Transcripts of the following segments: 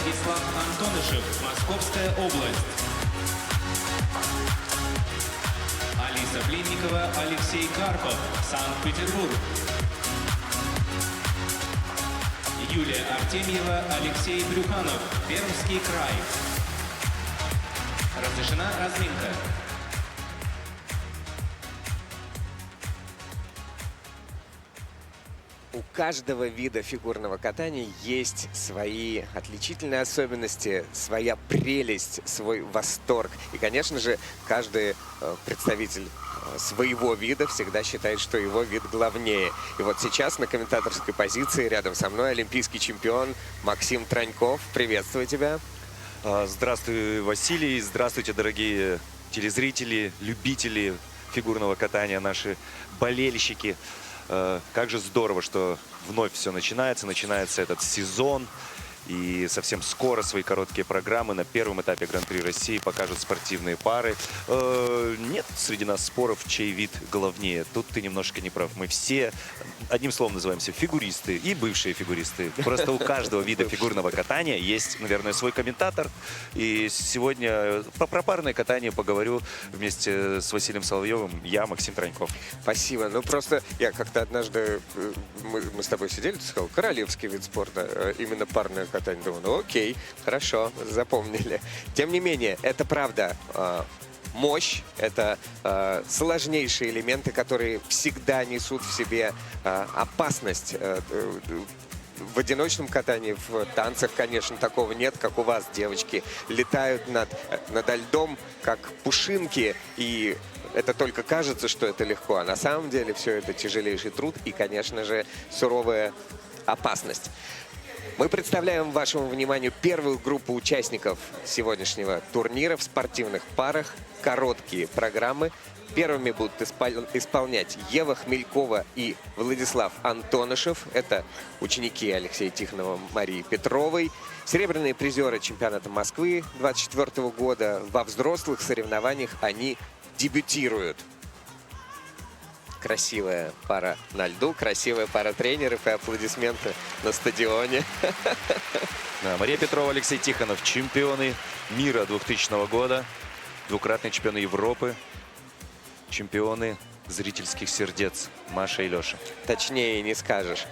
Владислав Антонышев, Московская область. Алиса Блинникова, Алексей Карпов, Санкт-Петербург. Юлия Артемьева, Алексей Брюханов, Пермский край. Разрешена разминка. У каждого вида фигурного катания есть свои отличительные особенности, своя прелесть, свой восторг. И, конечно же, каждый представитель своего вида всегда считает, что его вид главнее. И вот сейчас на комментаторской позиции рядом со мной олимпийский чемпион Максим Траньков. Приветствую тебя. Здравствуй, Василий. Здравствуйте, дорогие телезрители, любители фигурного катания, наши болельщики. Как же здорово, что вновь все начинается. Начинается этот сезон. И совсем скоро свои короткие программы на первом этапе Гран-при России покажут спортивные пары. Нет среди нас споров, чей вид главнее. Тут ты немножко не прав. Мы все, одним словом, называемся фигуристы и бывшие фигуристы. Просто у каждого вида фигурного катания есть, наверное, свой комментатор. И сегодня про парное катание поговорю вместе с Василием Соловьевым. Я, Максим Траньков. Спасибо. Ну, просто я как-то однажды, мы с тобой сидели, ты сказал, королевский вид спорта, именно парное катание. Думаю, ну окей, хорошо, запомнили. Тем не менее, это правда мощь, это сложнейшие элементы, которые всегда несут в себе опасность. В одиночном катании, в танцах, конечно, такого нет, как у вас, девочки. Летают над льдом, как пушинки, и это только кажется, что это легко, а на самом деле все это тяжелейший труд и, конечно же, суровая опасность. Мы представляем вашему вниманию первую группу участников сегодняшнего турнира в спортивных парах. Короткие программы. Первыми будут исполнять Ева Хмелькова и Владислав Антонышев. Это ученики Алексея Тихонова, Марии Петровой. Серебряные призеры чемпионата Москвы 2024 года. Во взрослых соревнованиях они дебютируют. Красивая пара на льду, красивая пара тренеров и аплодисменты на стадионе. Да, Мария Петрова, Алексей Тихонов, чемпионы мира 2000 года, двукратные чемпионы Европы, чемпионы зрительских сердец Маша и Леша. Точнее не скажешь.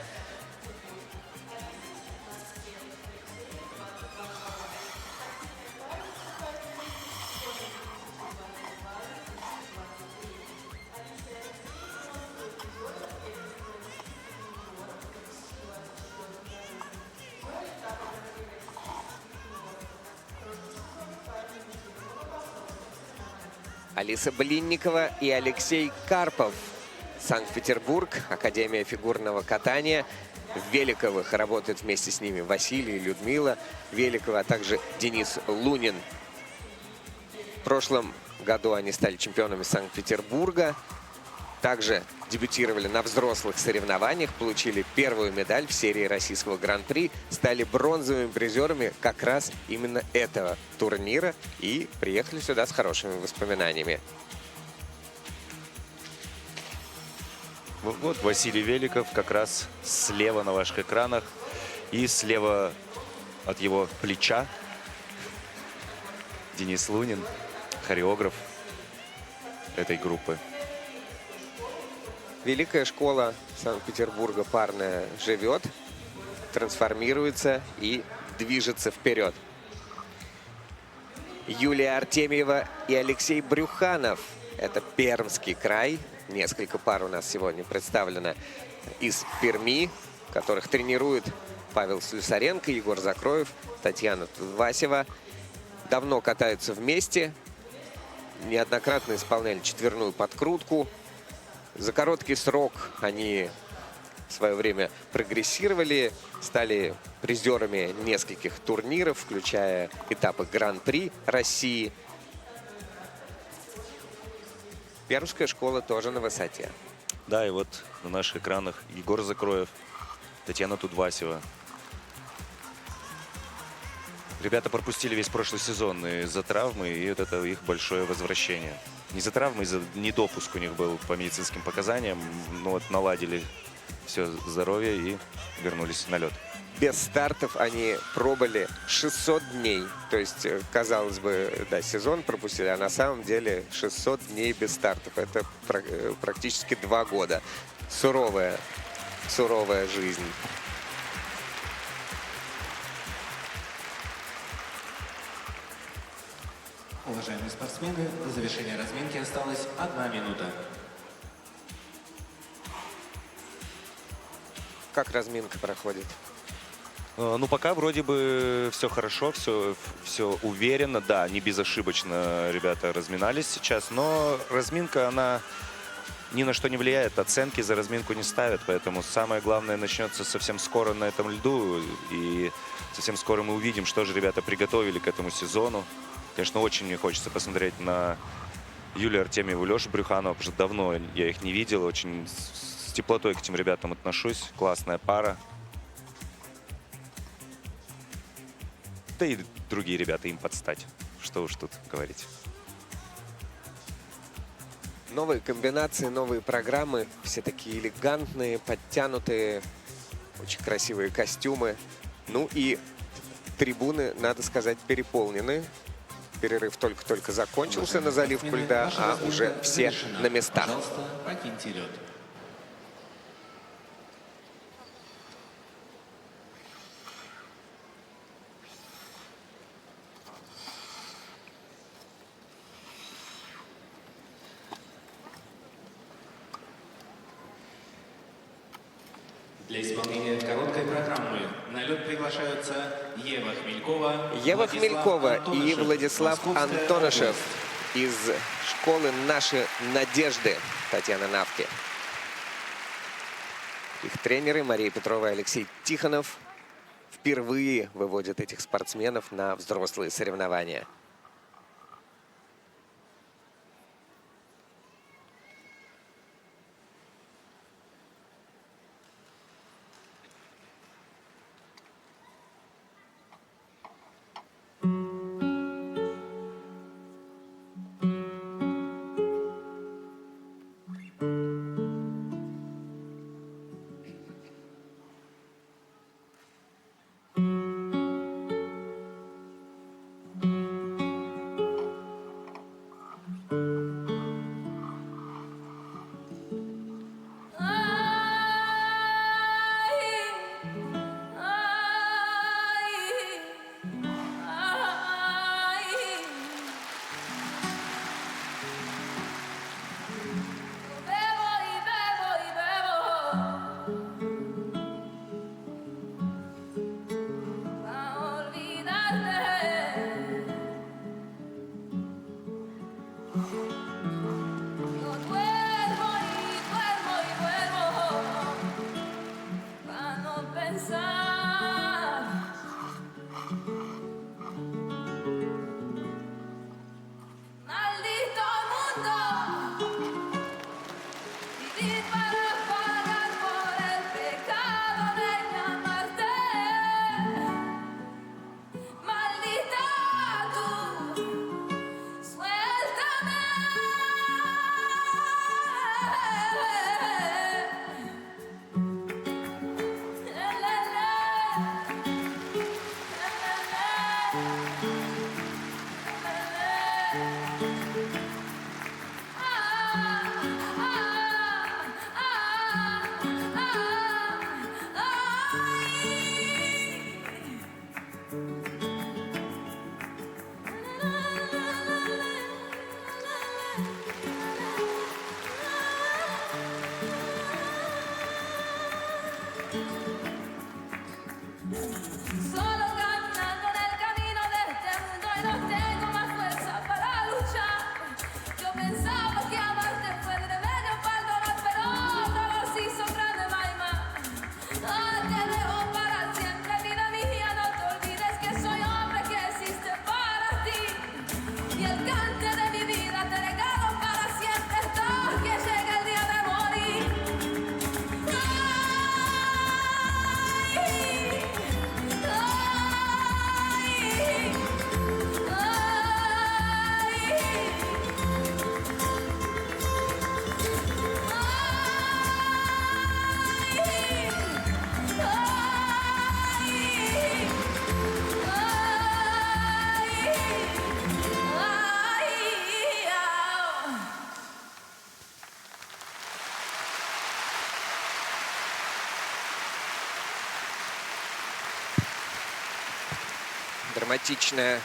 Алиса Блинникова и Алексей Карпов. Санкт-Петербург, Академия фигурного катания. В Великовых работают вместе с ними Василий и Людмила Великова, а также Денис Лунин. В прошлом году они стали чемпионами Санкт-Петербурга. Также дебютировали на взрослых соревнованиях, получили первую медаль в серии российского гран-при, стали бронзовыми призерами как раз именно этого турнира и приехали сюда с хорошими воспоминаниями. Вот Василий Великов как раз слева на ваших экранах. И слева от его плеча Денис Лунин, хореограф этой группы. Великая школа Санкт-Петербурга парная живет, трансформируется и движется вперед. Юлия Артемьева и Алексей Брюханов. Это Пермский край. Несколько пар у нас сегодня представлено из Перми, которых тренируют Павел Слюсаренко, Егор Закроев, Татьяна Тудвасева. Давно катаются вместе. Неоднократно исполняли четверную подкрутку. За короткий срок они в свое время прогрессировали, стали призерами нескольких турниров, включая этапы Гран-при России. Пермская школа тоже на высоте. Да, и вот на наших экранах Егор Закроев, Татьяна Тудвасева. Ребята пропустили весь прошлый сезон из-за травмы, и вот это их большое возвращение. Не из-за травмы, из-за недопуск у них был по медицинским показаниям. Но вот наладили все здоровье и вернулись на лед. без стартов они пробыли 600 дней. То есть, казалось бы, да, сезон пропустили, а на самом деле 600 дней без стартов. Это практически 2 года. Суровая жизнь. Уважаемые спортсмены, до завершения разминки осталась 1 минута. Как разминка проходит? Ну, пока вроде бы все хорошо, все уверенно. Да, не безошибочно ребята разминались сейчас, но разминка, она ни на что не влияет, оценки за разминку не ставят, поэтому самое главное начнется совсем скоро на этом льду, и совсем скоро мы увидим, что же ребята приготовили к этому сезону. Конечно, очень мне хочется посмотреть на Юлию Артемьеву, Лешу Брюханова, потому что давно я их не видел, очень с теплотой к этим ребятам отношусь, классная пара. Да и другие ребята им подстать, что уж тут говорить. Новые комбинации, новые программы. Все такие элегантные, подтянутые. Очень красивые костюмы. Ну и трибуны, надо сказать, переполнены. Перерыв только-только закончился на заливку льда, Ваша а разминка уже все завершена. на местах. Пожалуйста, покиньте лед. Для исполнения короткой программы на лед приглашаются Ева Хмелькова, Ева Владислав Хмелькова и Антонышев, Владислав Московская Антонышев область. из школы «Наши надежды» Татьяны Навки. Их тренеры Мария Петрова и Алексей Тихонов впервые выводят этих спортсменов на взрослые соревнования. Драматичная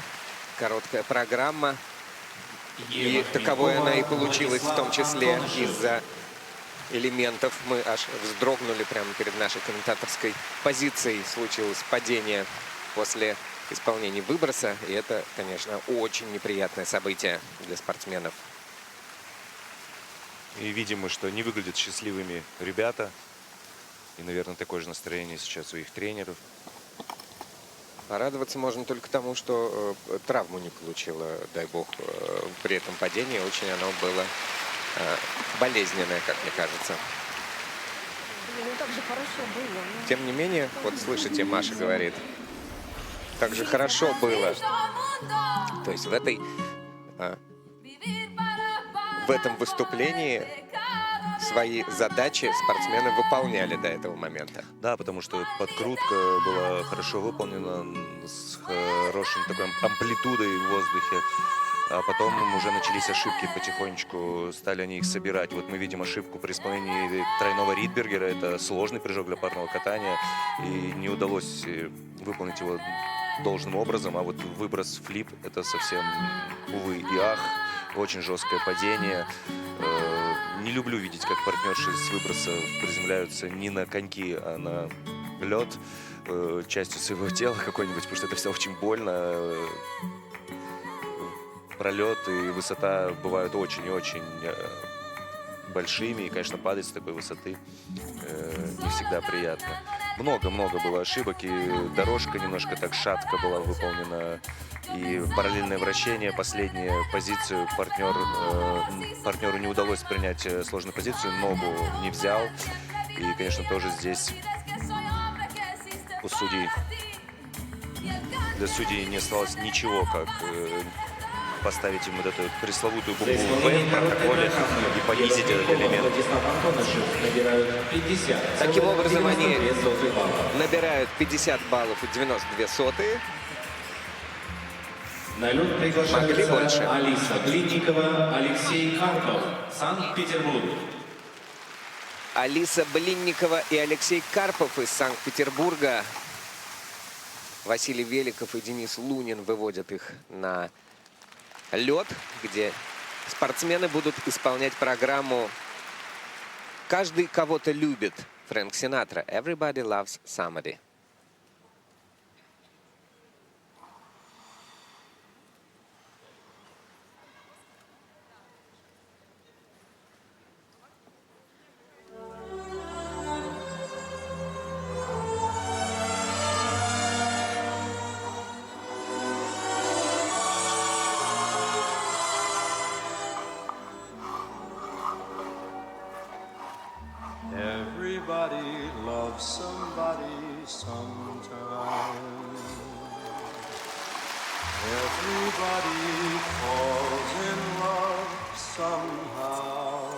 короткая программа. И таковой она и получилась, в том числе из-за элементов. Мы аж вздрогнули прямо перед нашей комментаторской позицией. Случилось падение после исполнения выброса. И это, конечно, очень неприятное событие для спортсменов. И видим мы, что не выглядят счастливыми ребята. И, наверное, такое же настроение сейчас у их тренеров. Порадоваться можно только тому, что травму не получила, дай бог, при этом падении. Очень оно было болезненное, как мне кажется. Блин, ну так же хорошо было. Тем не менее, вот слышите, Маша говорит, как же хорошо было. То есть в этом выступлении свои задачи спортсмены выполняли до этого момента. Да, потому что подкрутка была хорошо выполнена, с хорошей такой амплитудой в воздухе. А потом уже начались ошибки потихонечку, стали они их собирать. Вот мы видим ошибку при исполнении тройного Ридбергера. Это сложный прыжок для парного катания. И не удалось выполнить его должным образом. А вот выброс флип — это совсем, увы и ах, очень жесткое падение. Не люблю видеть, как партнерши с выброса приземляются не на коньки, а на лед частью своего тела какой-нибудь, потому что это все очень больно. Пролет и высота бывают очень и очень большими, и, конечно, падать с такой высоты не всегда приятно. Много-много было ошибок, и дорожка немножко так шатко была выполнена, и параллельное вращение, последняя позицию, партнеру не удалось принять сложную позицию, ногу не взял, и, конечно, тоже здесь у судей, для судей не осталось ничего, как поставить им вот эту пресловутую букву «В» в протоколе и понизить этот элемент. Таким образом, они набирают 50 баллов и 92 сотые. На лед Могли приглашаются больше. Алиса Блинникова, Алексей Карпов, Санкт-Петербург. Алиса Блинникова и Алексей Карпов из Санкт-Петербурга. Василий Великов и Денис Лунин выводят их на лед, где спортсмены будут исполнять программу «Каждый кого-то любит» Фрэнк Синатра. Everybody loves somebody. Everybody loves somebody sometime. Everybody falls in love somehow.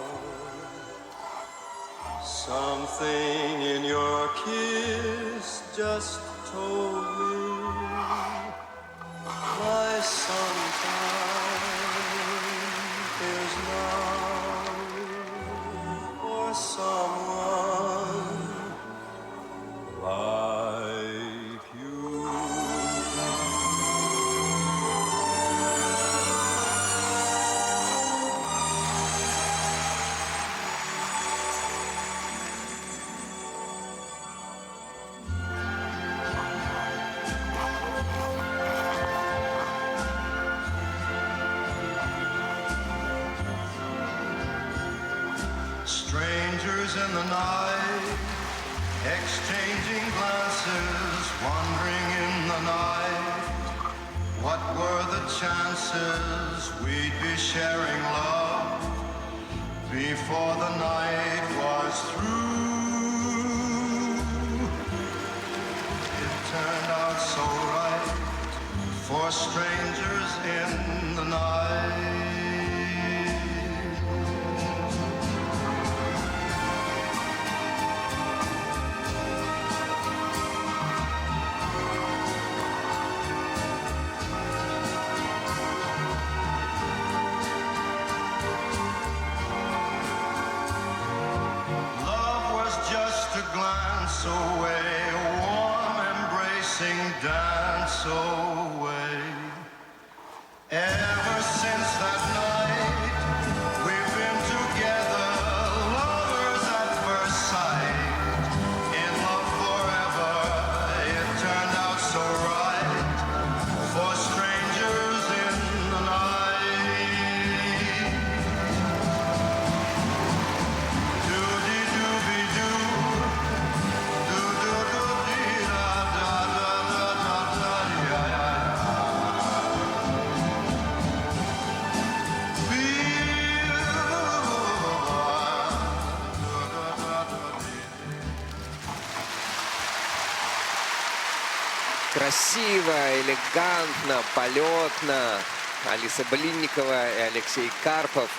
Something in your kiss just told me my sometime is now for someone like you. Strangers in the night, exchanging glances, wandering in the night. What were the chances we'd be sharing love before the night was through? It turned out so right for strangers in the night. Glance away, a warm embracing dance away. красиво, элегантно, полетно. Алиса Блинникова и Алексей Карпов.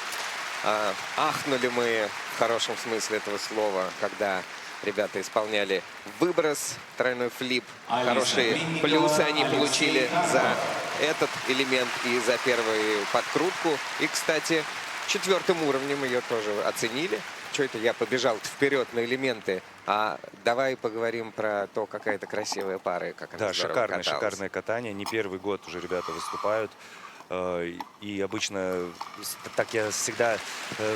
Ахнули мы в хорошем смысле этого слова, когда ребята исполняли выброс, тройной флип. Алиса Хорошие Блинникова, плюсы они Алексей получили Карпов. за этот элемент и за первую подкрутку. И, кстати, 4-м уровнем ее тоже оценили. Что это я побежал вперед на элементы? А давай поговорим про то, какая это красивая пара и как она Да, здорово шикарное, каталась. шикарное катание. Не первый год уже ребята выступают. И обычно так я всегда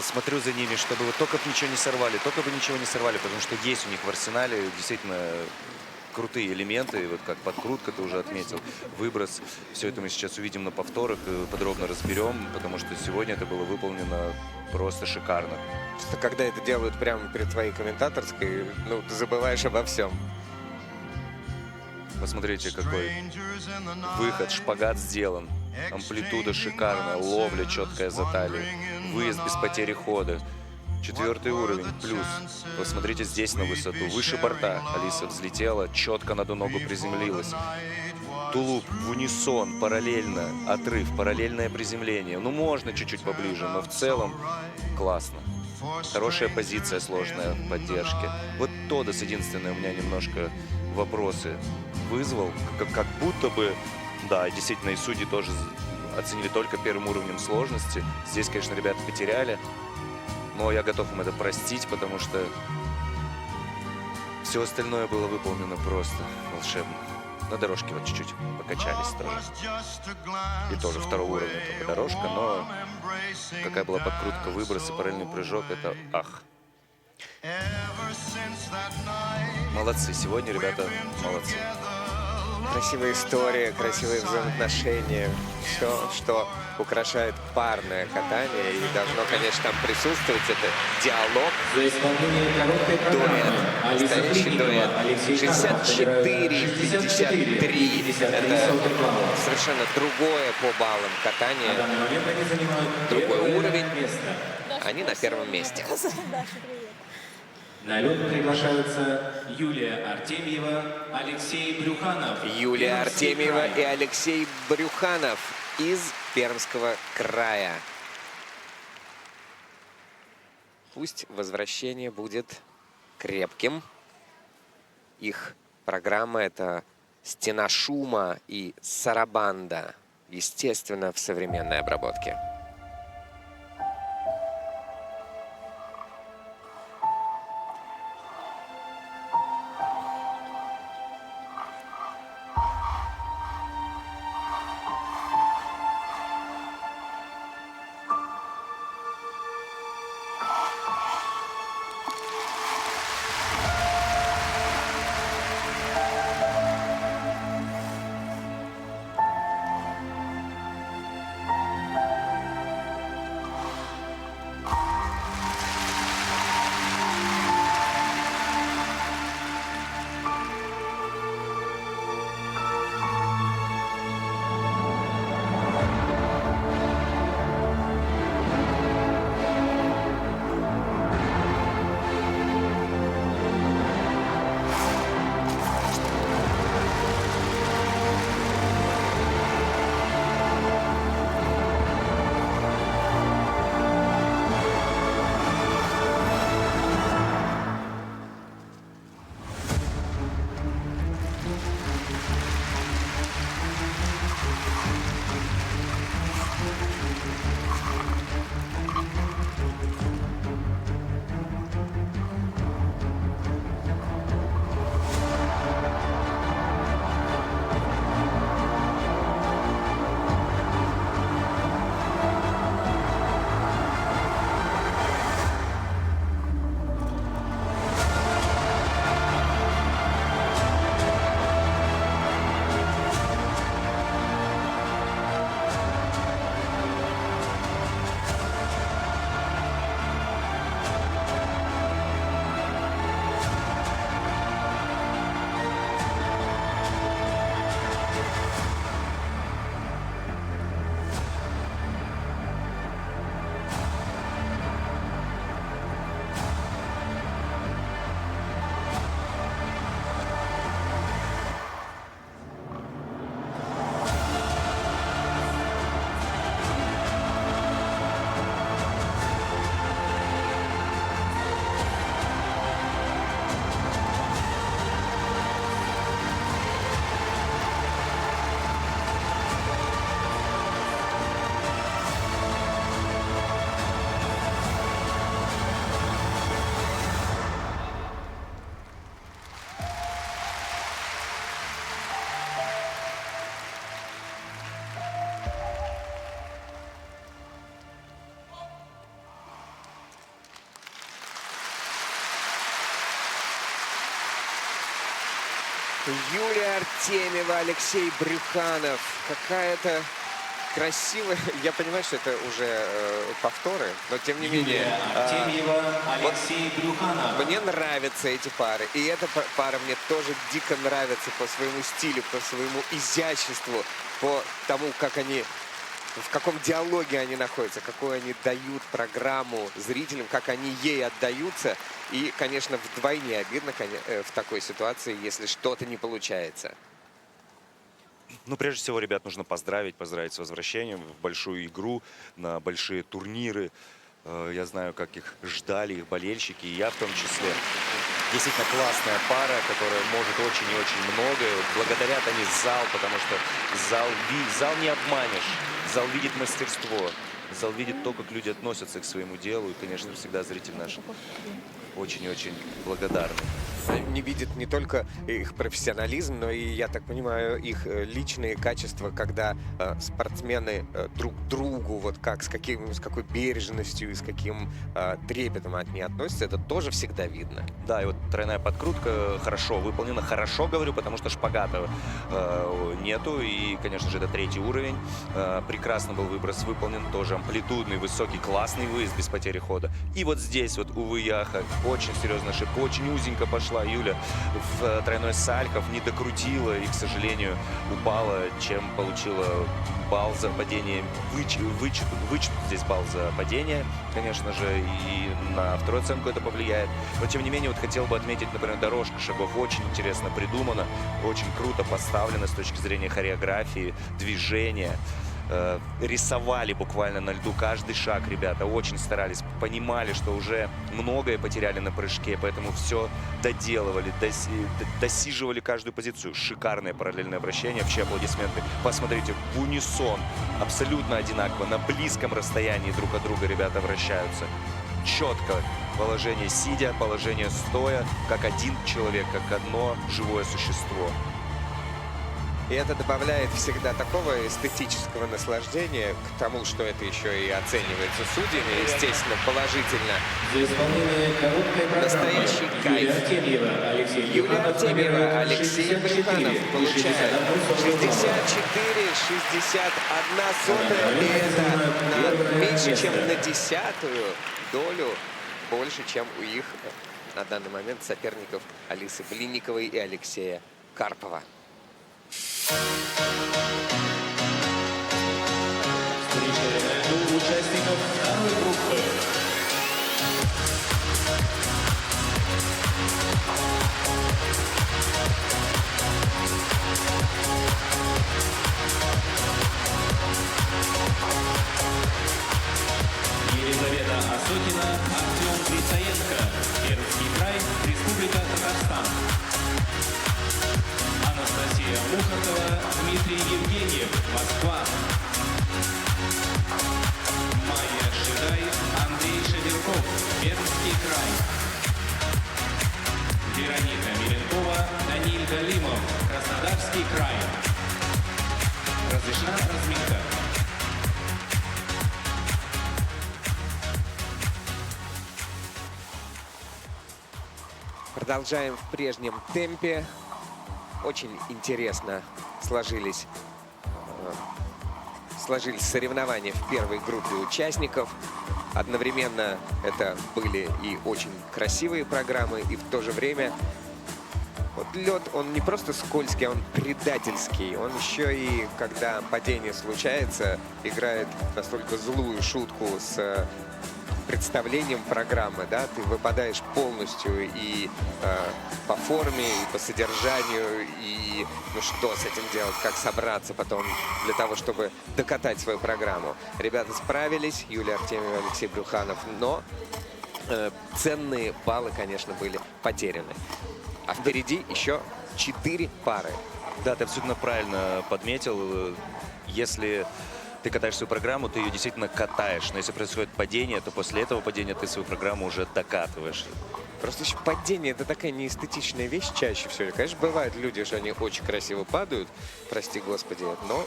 смотрю за ними, чтобы вот только бы ничего не сорвали, только бы ничего не сорвали, потому что есть у них в арсенале действительно крутые элементы, вот как подкрутка ты уже отметил, выброс. Все это мы сейчас увидим на повторах, подробно разберем, потому что сегодня это было выполнено просто шикарно. Что когда это делают прямо перед твоей комментаторской, ну, ты забываешь обо всем. Посмотрите, какой выход, шпагат сделан, амплитуда шикарная, ловля четкая за талию, выезд без потери хода. 4-й уровень, плюс. Посмотрите здесь на высоту, выше борта. Алиса взлетела, четко на одну ногу приземлилась. Тулуп в унисон, параллельно, отрыв, параллельное приземление. Ну, можно чуть-чуть поближе, но в целом классно. Хорошая позиция, сложная в поддержке. Вот Тодос единственное у меня немножко вопросы вызвал. Как будто бы, да, действительно, и судьи тоже оценили только первым уровнем сложности. Здесь, конечно, ребята потеряли. Но я готов им это простить, потому что все остальное было выполнено просто волшебно. На дорожке вот чуть-чуть покачались тоже. И тоже второго уровня только дорожка, но какая была подкрутка, выброс и параллельный прыжок, это ах. Молодцы, сегодня ребята молодцы. Красивая история, красивые взаимоотношения. Все, что украшает парное катание. И должно, конечно, там присутствовать. Это диалог, За исполнение короткой программы дуэт, Алиса настоящий Блинникова, дуэт. Алексей Карпов собирают 64-53. 53 Это баллов. совершенно другое по баллам На катания. данный момент они занимают Другой первое уровень. место. Они на первом месте. Даша, привет. На лед приглашаются Юлия Артемьева, Алексей Брюханов. Юлия Пермский Артемьева край. и Алексей Брюханов из Пермского края. Пусть возвращение будет крепким. Их программа — это «Стена шума» и «Сарабанда». Естественно, в современной обработке. Юлия Артемьева, Алексей Брюханов. Какая-то красивая... Я понимаю, что это уже повторы, но тем не менее... Юлия Артемьева, Алексей Брюханов. Мне нравятся эти пары. И эта пара мне тоже дико нравится по своему стилю, по своему изяществу, по тому, как они... В каком диалоге они находятся, какую они дают программу зрителям, как они ей отдаются. И, конечно, вдвойне обидно в такой ситуации, если что-то не получается. Ну, прежде всего, ребят, нужно поздравить с возвращением в большую игру, на большие турниры. Я знаю, как их ждали их болельщики, и я в том числе. Действительно классная пара, которая может очень и очень многое. Благодарят они зал, потому что зал не обманешь. Зал видит мастерство. Зал видит то, как люди относятся к своему делу. И, конечно, всегда зритель наш очень и очень благодарный. Они видят не только их профессионализм, но и, я так понимаю, их личные качества, когда спортсмены друг к другу, вот как, с какой бережностью и с каким трепетом они относятся, это тоже всегда видно. Да, и вот тройная подкрутка хорошо выполнена. Хорошо говорю, потому что шпагата нету. И, конечно же, это 3-й уровень. Прекрасно был выброс выполнен. Тоже амплитудный, высокий, классный выезд без потери хода. И вот здесь вот, увы, Яха, очень серьезная ошибка. Очень узенько пошла Юля в тройной Сальков. Не докрутила и, к сожалению, упала, чем получила балл за падение. Вычтут здесь балл за падение, конечно же, и на вторую оценку это повлияет. Но, тем не менее, вот хотел бы отметить, например, дорожка шагов очень интересно придумана, очень круто поставлена с точки зрения хореографии, движения. Рисовали буквально на льду каждый шаг, ребята, очень старались, понимали, что уже многое потеряли на прыжке, поэтому все доделывали, досиживали каждую позицию. Шикарное параллельное вращение, вообще аплодисменты. Посмотрите, в унисон, абсолютно одинаково, на близком расстоянии друг от друга ребята вращаются. Четко положение сидя, положение стоя, как один человек, как одно живое существо. И это добавляет всегда такого эстетического наслаждения к тому, что это еще и оценивается судьями, естественно, положительно. За исполнение короткой программы Настоящий кайф. Юлия Артемьева, Алексей Юлия Брюханов Артемьева, занимает Алексей Брюханов получает 64,61, и это меньше, чем на 10-ю долю больше, чем у их на данный момент соперников Алисы Блинниковой и Алексея Карпова. Встречаем участников второй группы. Елизавета Осокина, Артем Грицаенко, Пермский край, Республика Татарстан. Анастасия Мухартова, Дмитрий Евгеньев, Москва. Майя Шидай, Андрей Шадирков, Пермский край. Вероника Миленкова, Даниил Галимов, Краснодарский край. Разрешена разминка. Продолжаем в прежнем темпе. Очень интересно сложились соревнования в первой группе участников. Одновременно это были и очень красивые программы, и в то же время вот лед, он не просто скользкий, он предательский. Он еще и, когда падение случается, играет настолько злую шутку с представлением программы, да, ты выпадаешь полностью и по форме, и по содержанию, и ну что с этим делать, как собраться потом для того, чтобы докатать свою программу. Ребята справились, Юлия Артемьева, Алексей Брюханов, но ценные баллы, конечно, были потеряны. А впереди еще 4 пары. Да, ты абсолютно правильно подметил. Если ты катаешь свою программу, ты ее действительно катаешь. Но если происходит падение, то после этого падения ты свою программу уже докатываешь. Просто еще падение — это такая неэстетичная вещь чаще всего. Конечно, бывают люди, что они очень красиво падают, прости господи, но...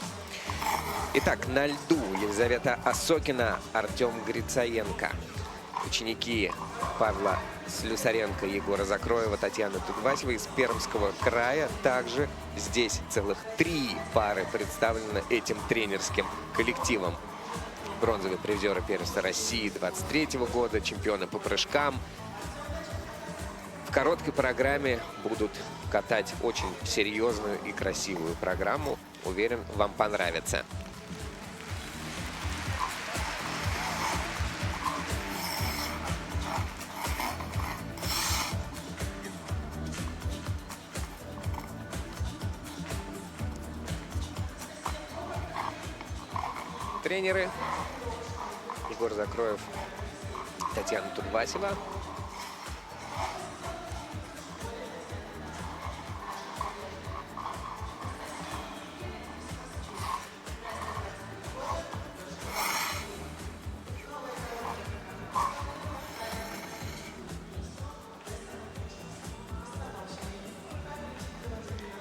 Итак, на льду Елизавета Осокина, Артем Грицаенко. ученики Павла Слюсаренко, Егора Закроева, Татьяны Тудвасевой из Пермского края. Также здесь целых 3 пары представлены этим тренерским коллективом. Бронзовые призеры первенства России 23 года, чемпионы по прыжкам. В короткой программе будут катать очень серьезную и красивую программу. Уверен, вам понравится. Тренеры Егор Закроев, Татьяна Тудвасева.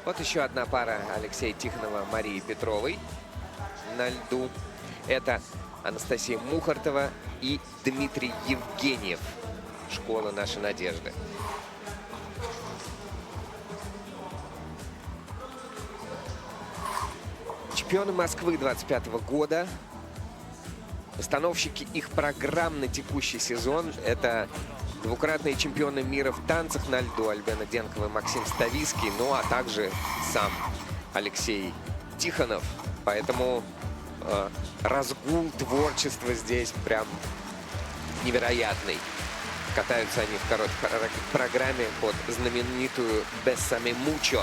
Вот еще одна пара Алексея Тихонова, Марии Петровой на льду. Это Анастасия Мухартова и Дмитрий Евгеньев. Школа «Нашей надежды». Чемпионы Москвы 25 года. Постановщики их программ на текущий сезон – это двукратные чемпионы мира в танцах на льду Альбена Денкова и Максим Ставицкий, ну а также сам Алексей Тихонов. Поэтому разгул творчества здесь прям невероятный. Катаются они в короткой программе под знаменитую «Бессаме Мучо».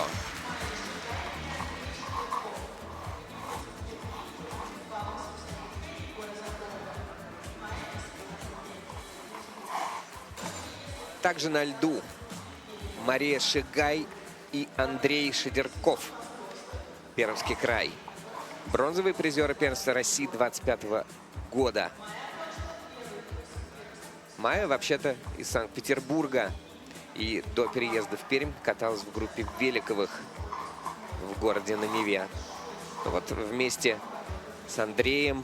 Также на льду Мария Шигай и Андрей Шедерков, Пермский край. Бронзовые призеры первенства России 25 года. Майя вообще-то из Санкт-Петербурга и до переезда в Пермь каталась в группе Великовых в городе на Неве. Вот вместе с Андреем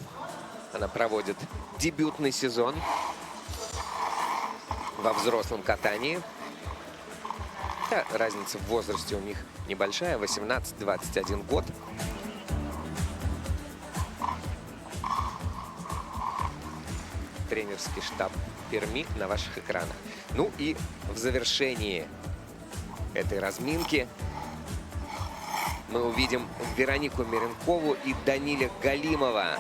она проводит дебютный сезон во взрослом катании. Да, разница в возрасте у них небольшая, 18-21 год. Тренерский штаб Перми на ваших экранах. Ну и в завершении этой разминки мы увидим Веронику Меренкову и Даниля Галимова.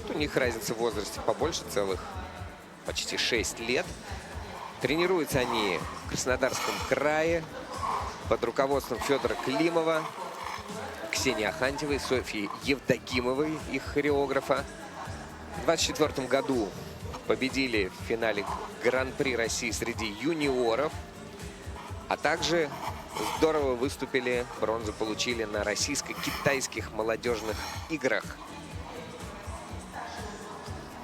У них разница в возрасте побольше, целых почти 6 лет. Тренируются они в Краснодарском крае под руководством Федора Климова, Ксении Ахантьевой, Софьи Евдокимовой, их хореографа. В 2024 году победили в финале Гран-при России среди юниоров, а также здорово выступили, бронзу получили на российско-китайских молодежных играх.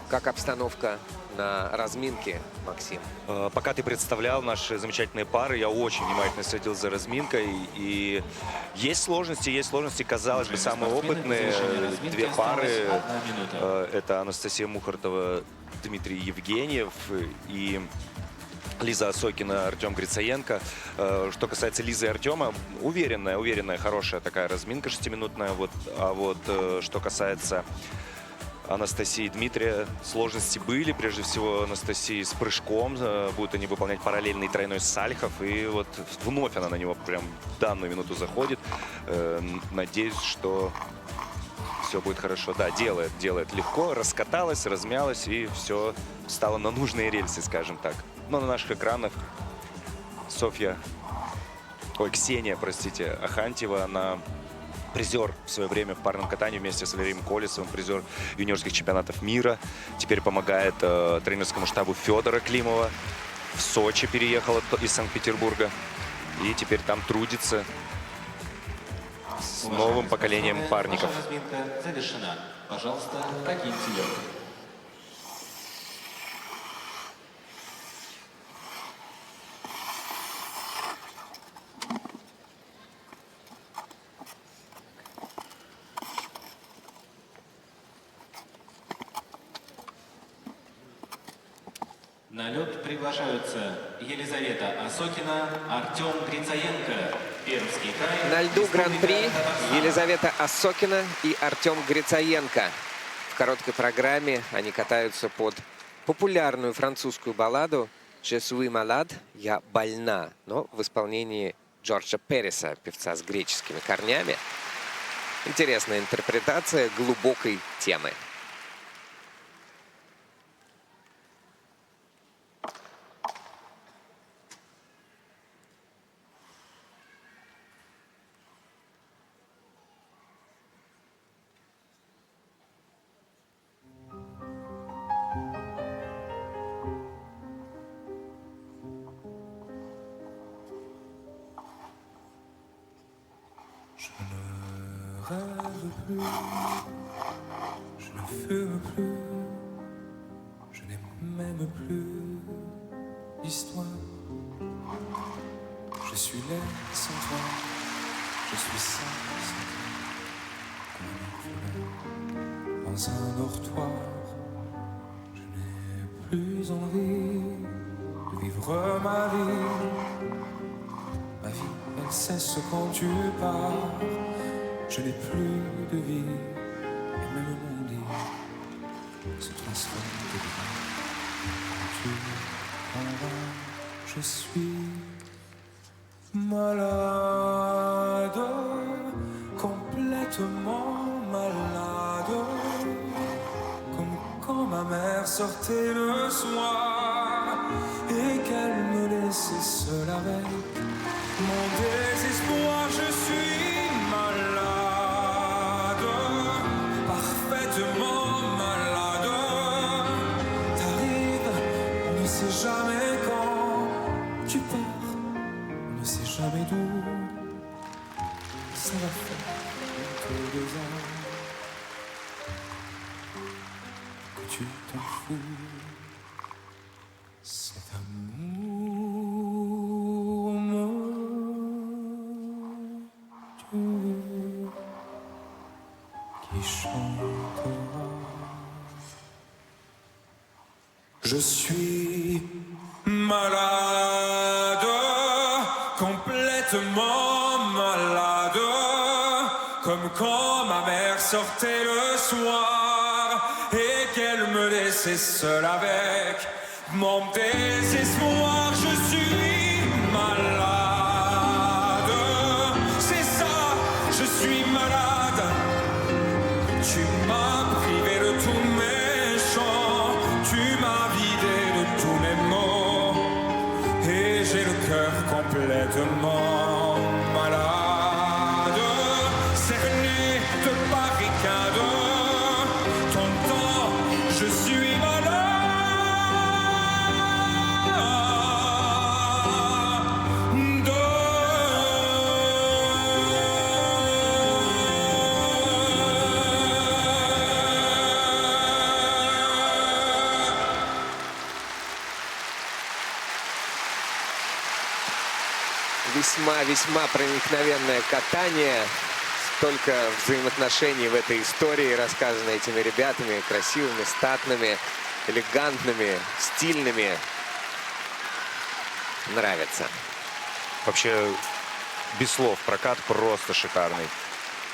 Как обстановка на разминке, Максим? Пока ты представлял наши замечательные пары, я очень внимательно следил за разминкой. И есть сложности. Казалось бы, самые опытные 2 пары. Это Анастасия Мухартова, Дмитрий Евгеньев и Лиза Осокина, Артем Грицаенко. Что касается Лизы и Артема, уверенная, хорошая такая разминка 6-минутная. А вот что касается Анастасии и Дмитрия, сложности были. Прежде всего, Анастасии с прыжком. Будут они выполнять параллельный тройной сальхов. И вот вновь она на него прям в данную минуту заходит. Надеюсь, что все будет хорошо. Да, делает легко. Раскаталась, размялась и все стало на нужные рельсы, скажем так. Но на наших экранах Ксения, Ахантьева, она призер в свое время в парном катании вместе с Валерием Колесовым, призер юниорских чемпионатов мира. Теперь помогает тренерскому штабу Федора Климова. В Сочи переехала из Санкт-Петербурга. И теперь там трудится с новым поколением парников. Разминка завершена. Пожалуйста, покиньте лед. На лед приглашаются Елизавета Осокина, Артем Грицаенко. Пермский край. На льду Республика Гран-при Татарстан. Елизавета Осокина и Артем Грицаенко. В короткой программе они катаются под популярную французскую балладу «Je suis malade», «Я больна», но в исполнении Джорджа Переса, певца с греческими корнями. Интересная интерпретация глубокой темы. Je ne rêve plus, je ne fume plus, je n'aime même plus l'histoire. Je suis laid sans toi, je suis seul sans toi, comme une fleur dans un dortoir. Je n'ai plus envie de vivre ma vie. Ma vie, elle cesse quand tu pars. Je n'ai plus de vie, et même mon lit se transforme de vie. Quand tu t'en vas, je suis malade, complètement malade. Comme quand ma mère sortait le soir et qu'elle me laissait seule avec mon désespoir. Je suis malade, parfaitement malade. T'arrives, on ne sait jamais quand. Tu pars, on ne sait jamais d'où. Ça va faire bientôt 2 ans que tu t'en fous. Cet amour me tue, qui chantera. Je suis malade, complètement malade, comme quand ma mère sortait le soir et qu'elle me laissait seule avec mon désespoir. Je suis malade, c'est ça, je suis malade. Tu m'as privé de tous mes chants, tu m'as vidé de tous mes mots, et j'ai le cœur complètement malade, cerné de barricades. Ton temps, je suis Весьма проникновенное катание. Столько взаимоотношений в этой истории, рассказано этими ребятами, красивыми, статными, элегантными, стильными. Нравится. Вообще, без слов, прокат просто шикарный.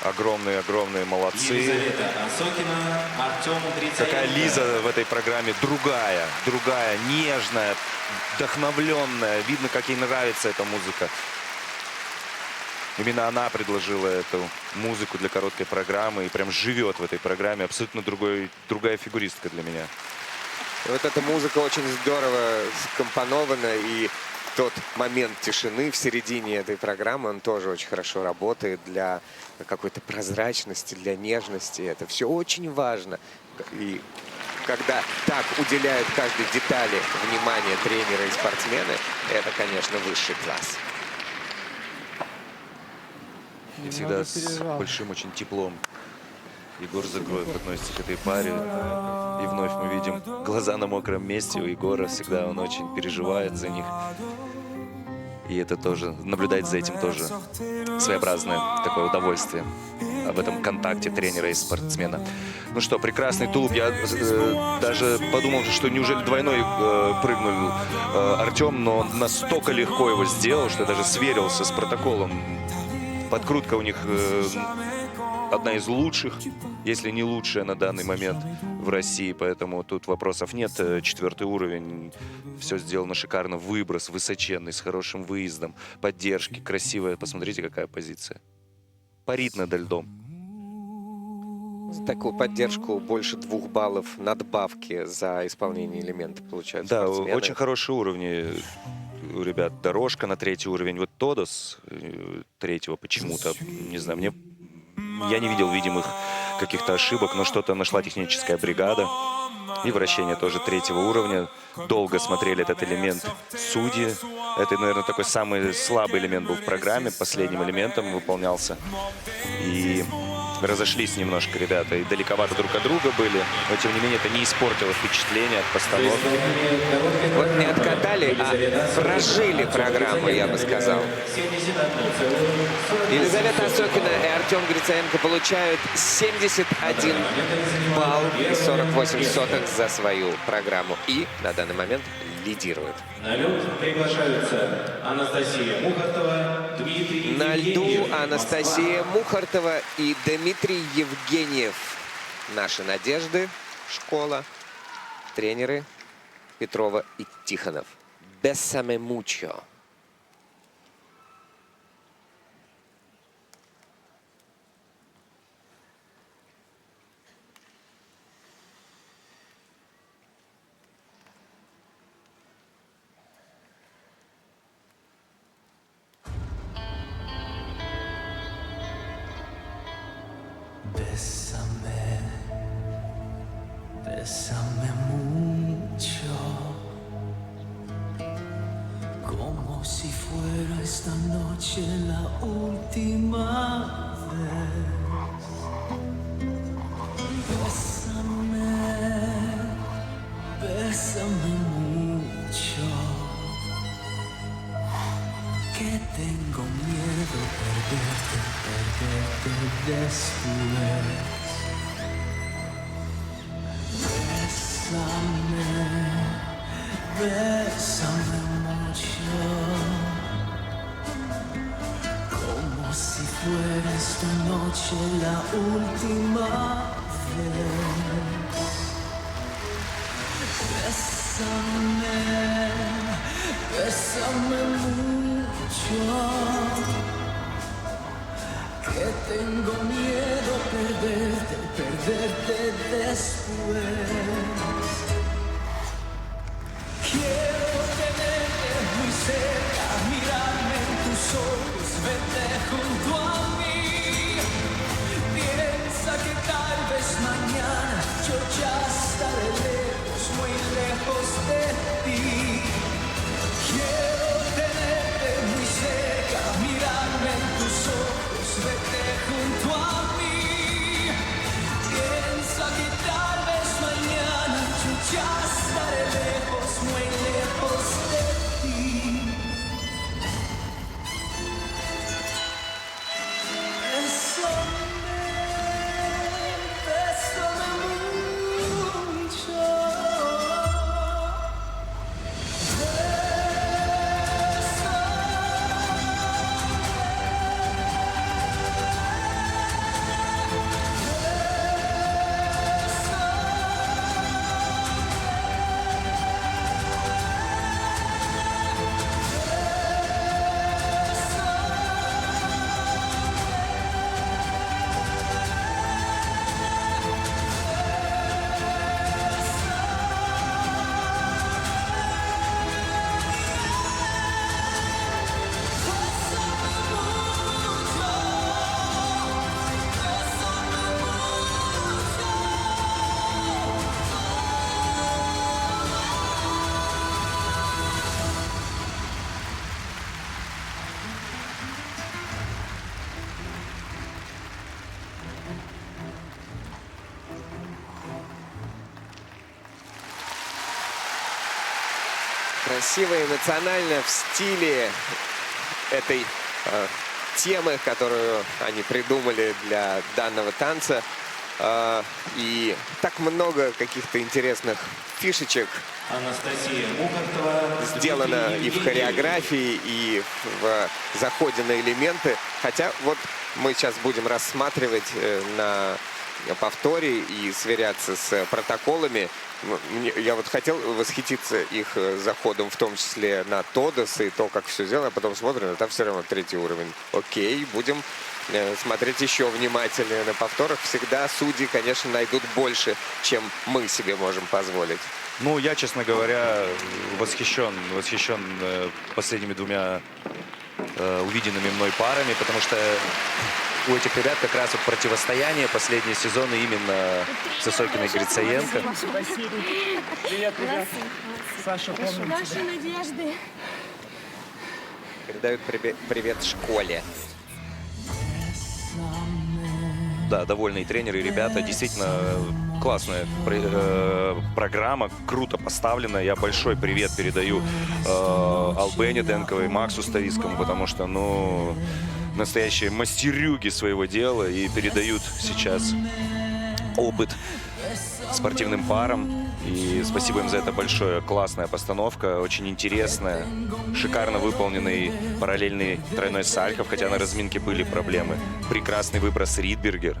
Огромные молодцы. Елизавета Осокина, Артем Грицаенко. Какая Лиза в этой программе другая, нежная, вдохновленная. Видно, как ей нравится эта музыка. Именно она предложила эту музыку для короткой программы и прям живет в этой программе. Абсолютно другая фигуристка для меня. И вот эта музыка очень здорово скомпонована, и тот момент тишины в середине этой программы, он тоже очень хорошо работает для какой-то прозрачности, для нежности. Это все очень важно. И когда так уделяют каждой детали внимание тренеры и спортсмены, это, конечно, высший класс. И всегда с большим очень теплом Егор Загроев относится к этой паре. И вновь мы видим глаза на мокром месте у Егора. Всегда он очень переживает за них. И это тоже, наблюдать за этим тоже своеобразное такое удовольствие. об этом контакте тренера и спортсмена. Ну что, прекрасный тулуп. Я даже подумал, что неужели двойной прыгнул Артем, но он настолько легко его сделал, что я даже сверился с протоколом. Подкрутка у них одна из лучших, если не лучшая на данный момент в России, поэтому тут вопросов нет. 4-й уровень, все сделано шикарно, выброс высоченный, с хорошим выездом, поддержки, красивая. Посмотрите, какая позиция. Парит над льдом. За такую поддержку больше 2 баллов надбавки за исполнение элемента получают Да, спортсмены. очень хорошие уровни у ребят. Дорожка на 3-й уровень. Вот Тодос 3-го почему-то, не знаю, я не видел видимых каких-то ошибок, но что-то нашла техническая бригада. И вращение тоже 3-го уровня. Долго смотрели этот элемент судьи. Это, наверное, такой самый слабый элемент был в программе. Последним элементом выполнялся. И разошлись немножко ребята. И далековато друг от друга были. Но, тем не менее, это не испортило впечатление от постановки. Вот не откатали, а прожили программу, я бы сказал. Елизавета Осокина и Артем Грицаенко получают 71 балл и 48 сотых за свою программу. И на данный момент лидируют. На лед приглашаются Анастасия Мухартова, Дмитрий На льду Евгеньев. Анастасия Мухартова и Дмитрий Евгеньев. Наши надежды, школа, тренеры Петрова и Тихонов. Бессаме мучо. Bésame, bésame mucho, como si fuera esta noche la última vez. Bésame, bésame mucho, que tengo miedo perderte después. Bésame, bésame mucho, como si fuera esta noche la última vez. Bésame, bésame mucho, que tengo miedo perderte después. Quiero tenerte muy cerca, mirarme en tus ojos, verte junto a mí. Piensa que tal vez mañana yo ya estaré lejos, muy lejos de ti. Quiero tenerte muy cerca, mirarme en tus ojos, verte junto a mí. Piensa que tal vez mañana yo ya estaré lejos, muy lejos de ti. Bésame, bésame mucho. Красиво и эмоционально в стиле этой темы, которую они придумали для данного танца. И так много каких-то интересных фишечек Анастасия Мухартова. сделано и в Дмитрий хореографии, и в заходе на элементы. Хотя вот мы сейчас будем рассматривать на повторе и сверяться с протоколами. Я вот хотел восхититься их заходом, в том числе на Тодос и то, как все сделано. А потом смотрим, а там все равно 3-й уровень. Окей, будем смотреть еще внимательнее на повторах. Всегда судьи, конечно, найдут больше, чем мы себе можем позволить. Ну, я, честно говоря, восхищен последними двумя увиденными мной парами, потому что у этих ребят как раз вот противостояние последние сезоны именно с Осокиной и Грицаенко. Привет, ребят. Саша, помним тебя. Наши надежды. Передают привет школе. Да, довольные тренеры и ребята. Действительно классная программа, круто поставлена. Я большой привет передаю Албене Денковой, Максу Ставицкому, потому что, ну, настоящие мастерюги своего дела и передают сейчас опыт спортивным парам. И спасибо им за это большое. Классная постановка, очень интересная. Шикарно выполненный параллельный тройной сальхов, хотя на разминке были проблемы. Прекрасный выброс Ридбергер.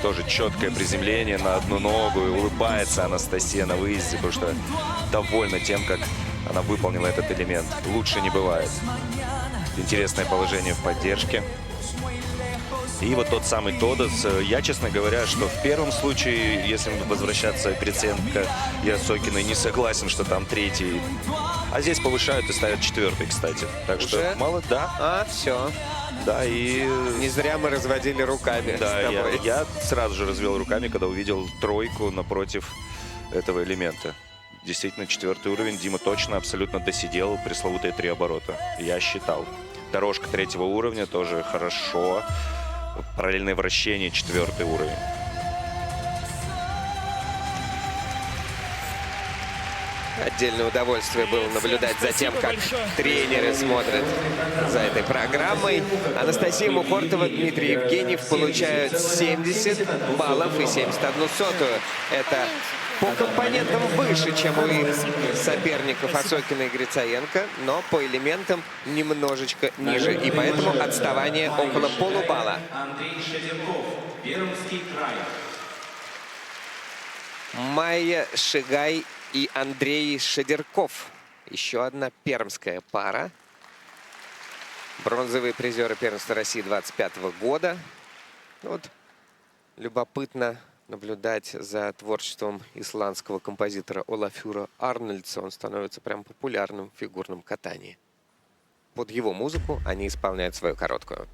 Тоже четкое приземление на одну ногу. И улыбается Анастасия на выезде, потому что довольна тем, как она выполнила этот элемент. Лучше не бывает. Интересное положение в поддержке. И вот тот самый Тодос. Я, честно говоря, что в первом случае, если возвращаться к Грицаенко и Осокиной, не согласен, что там 3-й. А здесь повышают и ставят 4-й, кстати. Так что мало, да. Все. Да, и... Не зря мы разводили руками с Да, тобой. я сразу же развел руками, когда увидел 3-ку напротив этого элемента. Действительно, 4-й уровень Дима точно абсолютно досидел пресловутые 3 оборота. Я считал. Дорожка 3-го уровня тоже хорошо. Параллельное вращение 4-й уровень. Отдельное удовольствие было наблюдать за тем, как тренеры смотрят за этой программой. Анастасия Мухортова, Дмитрий Евгеньев получают 70 баллов и 71 сотую. Это по компонентам выше, чем у их соперников Осокина и Грицаенко, но по элементам немножечко ниже. И поэтому отставание около полубалла. Андрей Шедерков, Пермский край. Майя Шигай и Андрей Шедерков. Еще одна пермская пара. Бронзовые призеры первенства России 25 года. Вот любопытно наблюдать за творчеством исландского композитора Олафюра Арнольдса. Он становится прям популярным в фигурном катании. Под его музыку они исполняют свою короткую.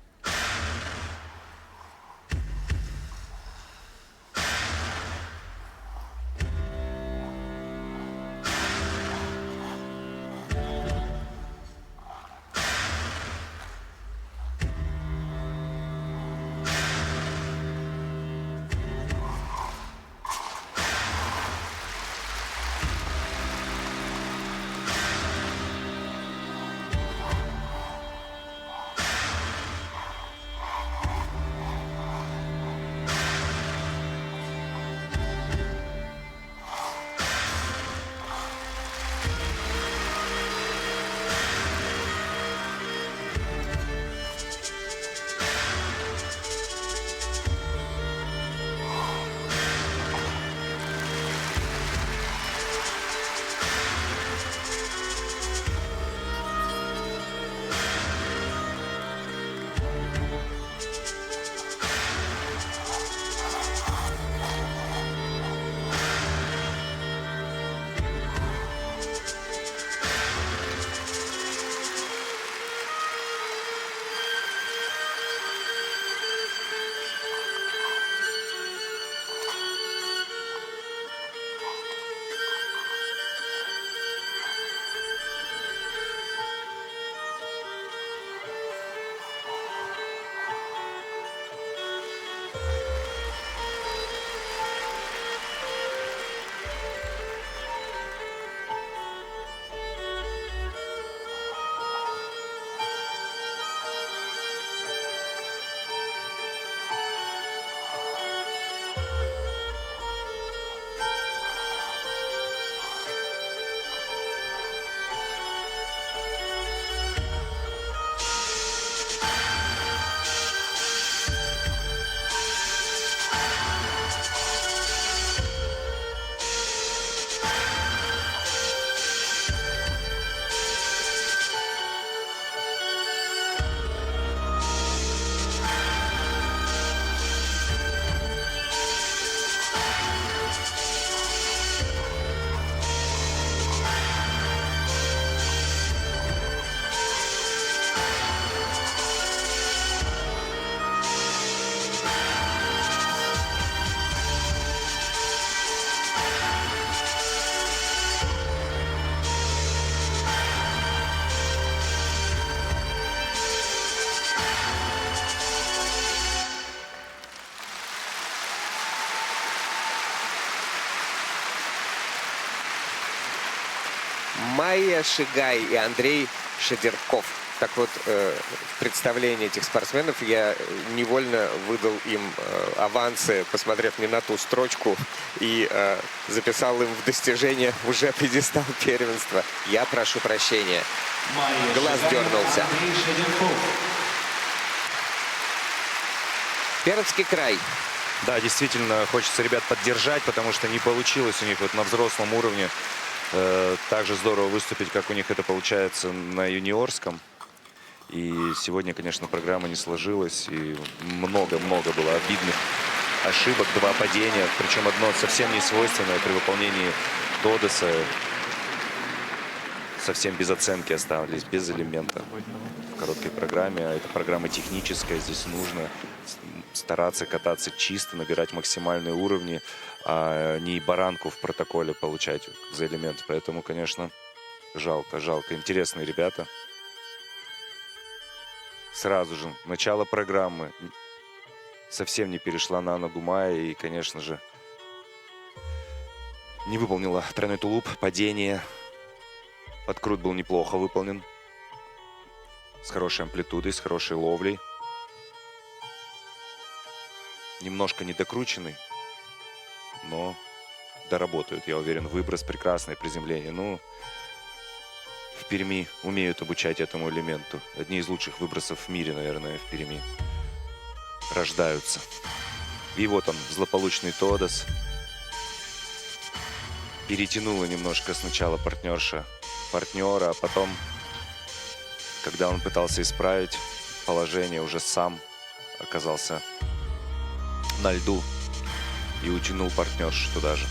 Майя Шигай и Андрей Шедерков. Так вот, в представлении этих спортсменов я невольно выдал им авансы, посмотрев не на ту строчку, и записал им в достижение уже пьедестал первенства. Я прошу прощения. Майя Глаз Шигай, дернулся. Андрей Шедерков. Пермский край. Да, действительно, хочется ребят поддержать, потому что не получилось у них вот на взрослом уровне так же здорово выступить, как у них это получается на юниорском. И сегодня, конечно, программа не сложилась, и много-много было обидных ошибок, 2 падения, причем одно совсем не свойственное при выполнении Тодеса. Совсем без оценки оставались, без элемента в короткой программе. А это программа техническая, здесь нужно стараться кататься чисто, набирать максимальные уровни, а не баранку в протоколе получать за элемент. Поэтому, конечно, жалко. Интересные ребята. Сразу же начало программы совсем не перешла на ногу Майя и, конечно же, не выполнила тройной тулуп, падение. Подкрут был неплохо выполнен, с хорошей амплитудой, с хорошей ловлей. Немножко недокрученный, но доработают, я уверен. Выброс прекрасное, приземление. Ну, в Перми умеют обучать этому элементу. Одни из лучших выбросов в мире, наверное, в Перми рождаются. И вот он, злополучный Тодес. Перетянула немножко сначала партнера, а потом, когда он пытался исправить положение, уже сам оказался на льду и утянул партнершу туда же.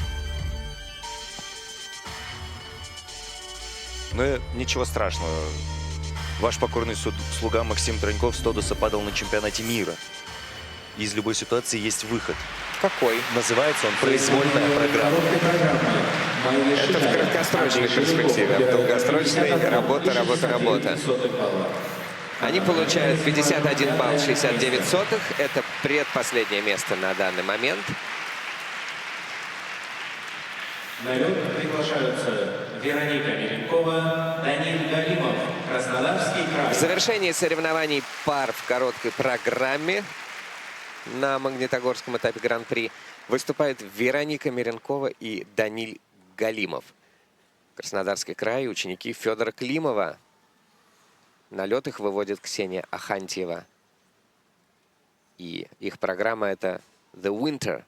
Но ничего страшного. Ваш покорный слуга Максим Троньков с Тодеса падал на чемпионате мира. Из любой ситуации есть выход. Какой? Называется он «Произвольная программа». Это в краткосрочной перспективе. В долгосрочной работа. Они получают 51 балл 69 сотых. Это предпоследнее место на данный момент. На лед приглашаются Вероника Меренкова, Даниил Галимов, Краснодарский край. В завершении соревнований пар в короткой программе на Магнитогорском этапе Гран-при выступают Вероника Меренкова и Даниил Галимов. Краснодарский край, ученики Федора Климова. На лед их выводит Ксения Ахантьева. И их программа — это The Winter.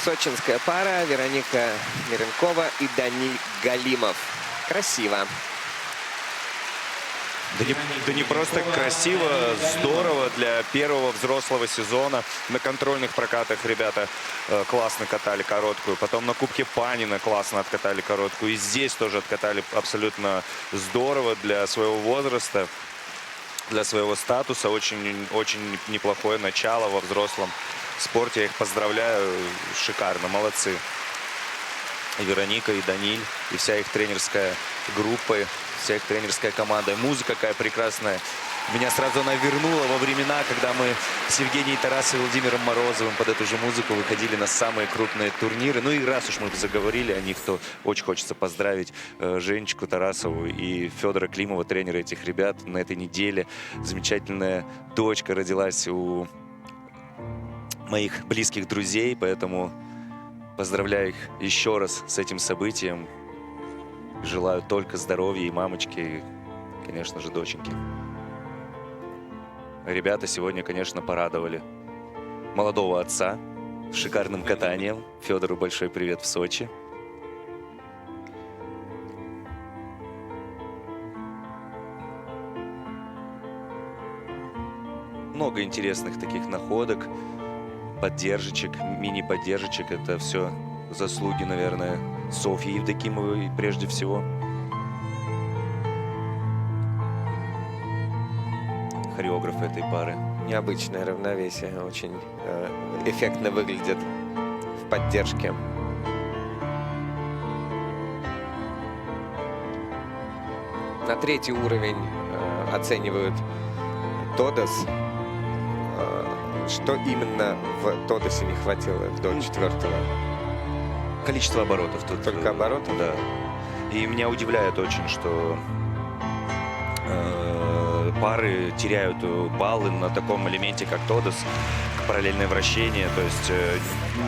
Сочинская пара Вероника Меренкова и Даниль Галимов. Красиво. Да не просто красиво, здорово для первого взрослого сезона. На контрольных прокатах ребята классно катали короткую. Потом на Кубке Панина классно откатали короткую. И здесь тоже откатали абсолютно здорово для своего возраста, для своего статуса. Очень, очень неплохое начало во взрослом спорте. Я их поздравляю. Шикарно, молодцы. И Вероника, и Даниль, и вся их тренерская группа, вся их тренерская команда. И музыка какая прекрасная. Меня сразу она вернула во времена, когда мы с Евгением Тарасовым и Владимиром Морозовым под эту же музыку выходили на самые крупные турниры. Ну и раз уж мы заговорили о них, то очень хочется поздравить Женечку Тарасову и Федора Климова, тренера этих ребят. На этой неделе замечательная дочка родилась у моих близких друзей, поэтому поздравляю их еще раз с этим событием. Желаю только здоровья и мамочки, и, конечно же, доченьки. Ребята сегодня, конечно, порадовали молодого отца шикарным катанием. Федору большой привет в Сочи. Много интересных таких находок, поддержечек, мини-поддержечек. Это все заслуги, наверное, Софьи Евдокимовой прежде всего. Хореограф этой пары. Необычное равновесие. Очень эффектно выглядит в поддержке. На третий уровень оценивают Тодос. Что именно в Тодосе не хватило до четвертого? Количество оборотов тут. Только оборотов? Да. И меня удивляет очень, что пары теряют баллы на таком элементе, как Тодос, параллельное вращение. То есть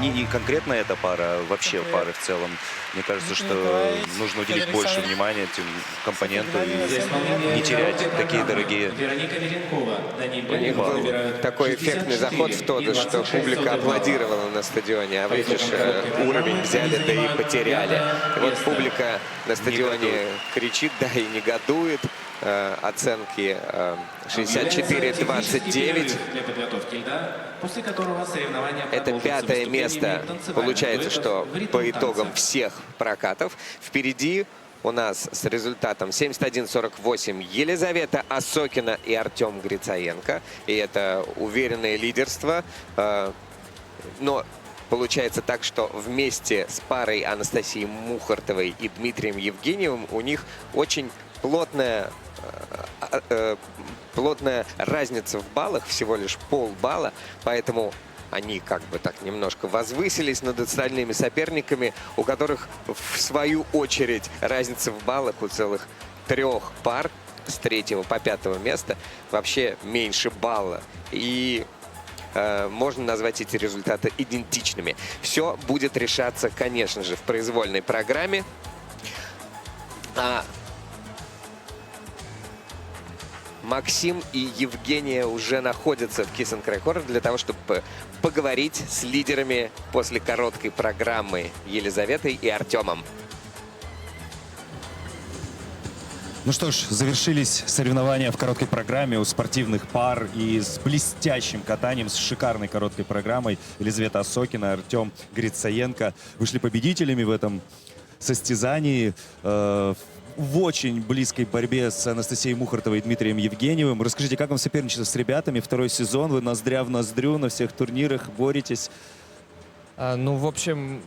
не конкретно эта пара, а вообще пары в целом. Мне кажется, что нужно уделить больше внимания этим компоненту и не терять такие дорогие. Вероника Меренкова, Даниль У них Галимов был набирают такой 60 эффектный заход в Тодос, что 26 публика аплодировала на стадионе, а видишь, уровень взяли, да и потеряли. И вот публика на стадионе кричит, да, и негодует. Оценки 64-29. Для подготовки льда, после которого соревнования Это продолжатся пятое выступлениями место. танцевальных Получается, дуэтов что в ритм по итогам танца. всех прокатов впереди у нас с результатом 71-48 Елизавета Осокина и Артем Грицаенко. И это уверенное лидерство. Но получается так, что вместе с парой Анастасии Мухартовой и Дмитрием Евгеньевым у них очень плотная разница в баллах, всего лишь полбалла, поэтому они как бы так немножко возвысились над остальными соперниками, у которых в свою очередь разница в баллах у целых 3 пар с 3 по 5 места вообще меньше балла. И можно назвать эти результаты идентичными. Все будет решаться, конечно же, в произвольной программе. Максим и Евгения уже находятся в Kiss and Cry Horror для того, чтобы поговорить с лидерами после короткой программы Елизаветой и Артемом. Ну что ж, завершились соревнования в короткой программе у спортивных пар и с блестящим катанием, с шикарной короткой программой. Елизавета Осокина, Артем Грицаенко вышли победителями в этом состязании. В очень близкой борьбе с Анастасией Мухартовой и Дмитрием Евгеньевым. Расскажите, как вам соперничество с ребятами? Второй сезон, вы ноздря в ноздрю на всех турнирах боретесь. Ну, в общем,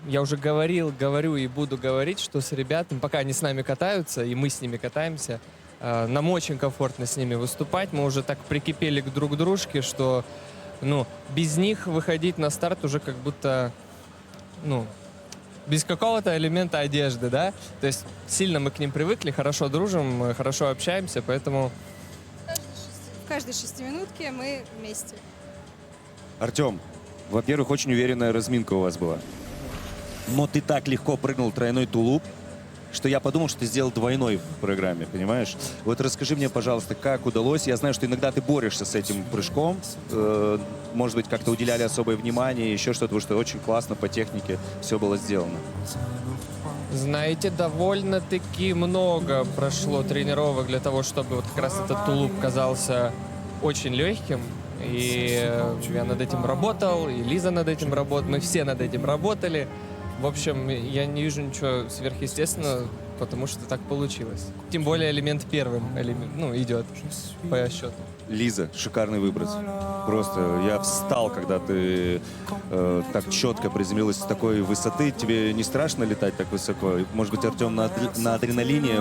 я уже говорю и буду говорить, что с ребятами, пока они с нами катаются, и мы с ними катаемся, нам очень комфортно с ними выступать. Мы уже так прикипели друг к дружке, что, ну, без них выходить на старт уже как будто, ну, без какого-то элемента одежды, да? То есть сильно мы к ним привыкли, хорошо дружим, хорошо общаемся, поэтому... В каждой шестиминутке мы вместе. Артем, во-первых, очень уверенная разминка у вас была. Но ты так легко прыгнул тройной тулуп. что я подумал, что ты сделал двойной в программе, понимаешь? Вот расскажи мне, пожалуйста, как удалось. Я знаю, что иногда ты борешься с этим прыжком. Может быть, как-то уделяли особое внимание, еще что-то, потому что очень классно по технике все было сделано. Знаете, довольно-таки много прошло тренировок для того, чтобы вот как раз этот тулуп казался очень легким. И я над этим работал, и Лиза над этим работала, мы все над этим работали. В общем, я не вижу ничего сверхъестественного, потому что так получилось. Тем более элемент первым идет по счету. Лиза, шикарный выброс. Просто я встал, когда ты так четко приземлилась с такой высоты. Тебе не страшно летать так высоко? Может быть, Артем на адреналине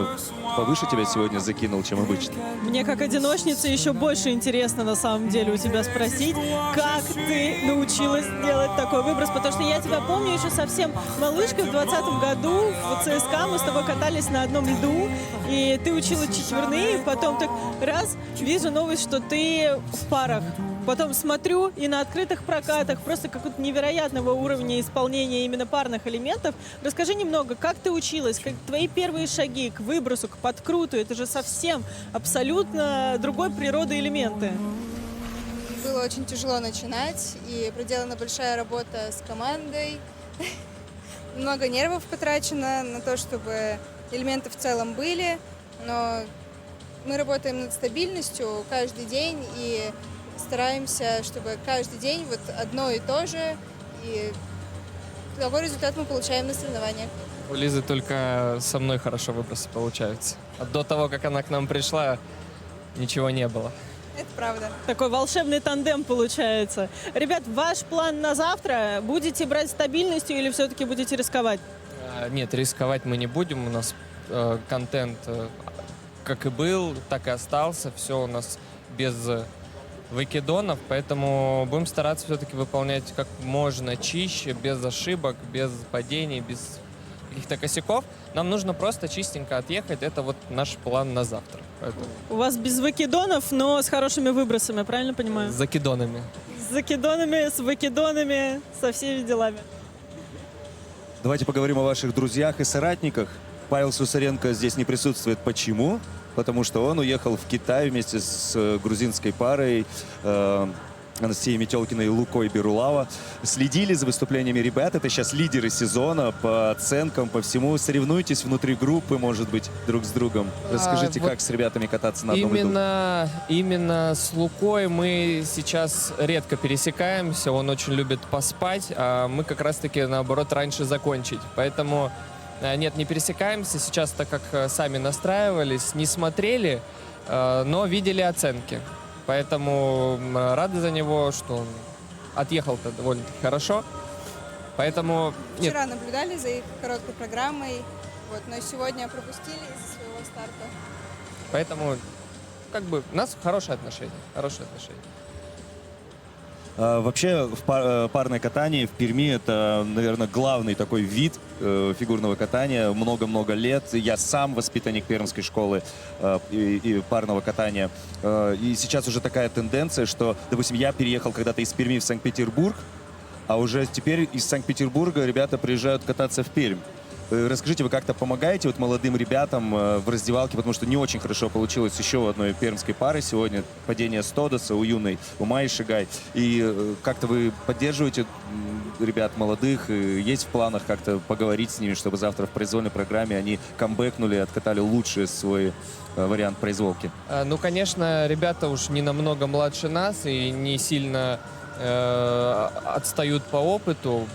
повыше тебя сегодня закинул, чем обычно? Мне как одиночнице еще больше интересно на самом деле у тебя спросить, как ты научилась делать такой выброс, потому что я тебя помню еще совсем малышкой в 2020 году в ЦСКА мы с тобой катались на одном льду, и ты учила четверные, потом так раз, вижу новость, что ты в парах. Потом смотрю, и на открытых прокатах просто какого-то невероятного уровня исполнения именно парных элементов. Расскажи немного, как ты училась, как твои первые шаги к выбросу, к подкруту. Это же совсем абсолютно другой природы элементы. Было очень тяжело начинать, и проделана большая работа с командой. Много нервов потрачено на то, чтобы элементы в целом были, но мы работаем над стабильностью каждый день и стараемся, чтобы каждый день вот одно и то же, и такой результат мы получаем на соревнованиях. У Лизы только со мной хорошо выбросы получаются. А до того, как она к нам пришла, ничего не было. Это правда. Такой волшебный тандем получается. Ребят, ваш план на завтра? Будете брать стабильностью или все-таки будете рисковать? Нет, рисковать мы не будем. У нас контент как и был, так и остался. Все у нас без выкидонов, поэтому будем стараться все-таки выполнять как можно чище, без ошибок, без падений, без каких-то косяков. Нам нужно просто чистенько отъехать. Это вот наш план на завтра. Поэтому... У вас без выкидонов, но с хорошими выбросами, правильно понимаю? С закидонами. С закидонами, с выкидонами, со всеми делами. Давайте поговорим о ваших друзьях и соратниках. Павел Сусаренко здесь не присутствует. Почему? Потому что он уехал в Китай вместе с грузинской парой Анастасией Метелкиной и Лукой Берулава. Следили за выступлениями ребят. Это сейчас лидеры сезона по оценкам, по всему. Соревнуйтесь внутри группы, может быть, друг с другом. Расскажите, как с ребятами кататься на одном льду? Именно с Лукой мы сейчас редко пересекаемся. Он очень любит поспать, а мы как раз-таки, наоборот, раньше закончить. Поэтому... Нет, не пересекаемся. Сейчас, так как сами настраивались, не смотрели, но видели оценки. Поэтому рады за него, что он отъехал-то довольно-таки хорошо. Поэтому... Нет. Вчера наблюдали за их короткой программой, но сегодня пропустили из-за своего старта. Поэтому, у нас хорошие отношения. Вообще в парное катание в Перми это, наверное, главный такой вид фигурного катания. Много-много лет. Я сам воспитанник Пермской школы и парного катания. И сейчас уже такая тенденция, что, допустим, я переехал когда-то из Перми в Санкт-Петербург, а уже теперь из Санкт-Петербурга ребята приезжают кататься в Пермь. Расскажите, вы как-то помогаете молодым ребятам в раздевалке, потому что не очень хорошо получилось еще у одной пермской пары сегодня. Падение Стодоса у юной, у Майи Шигай. И как-то вы поддерживаете ребят молодых? Есть в планах как-то поговорить с ними, чтобы завтра в произвольной программе они камбэкнули, откатали лучший свой вариант произволки? Конечно, ребята уж не намного младше нас и не сильно отстают по опыту.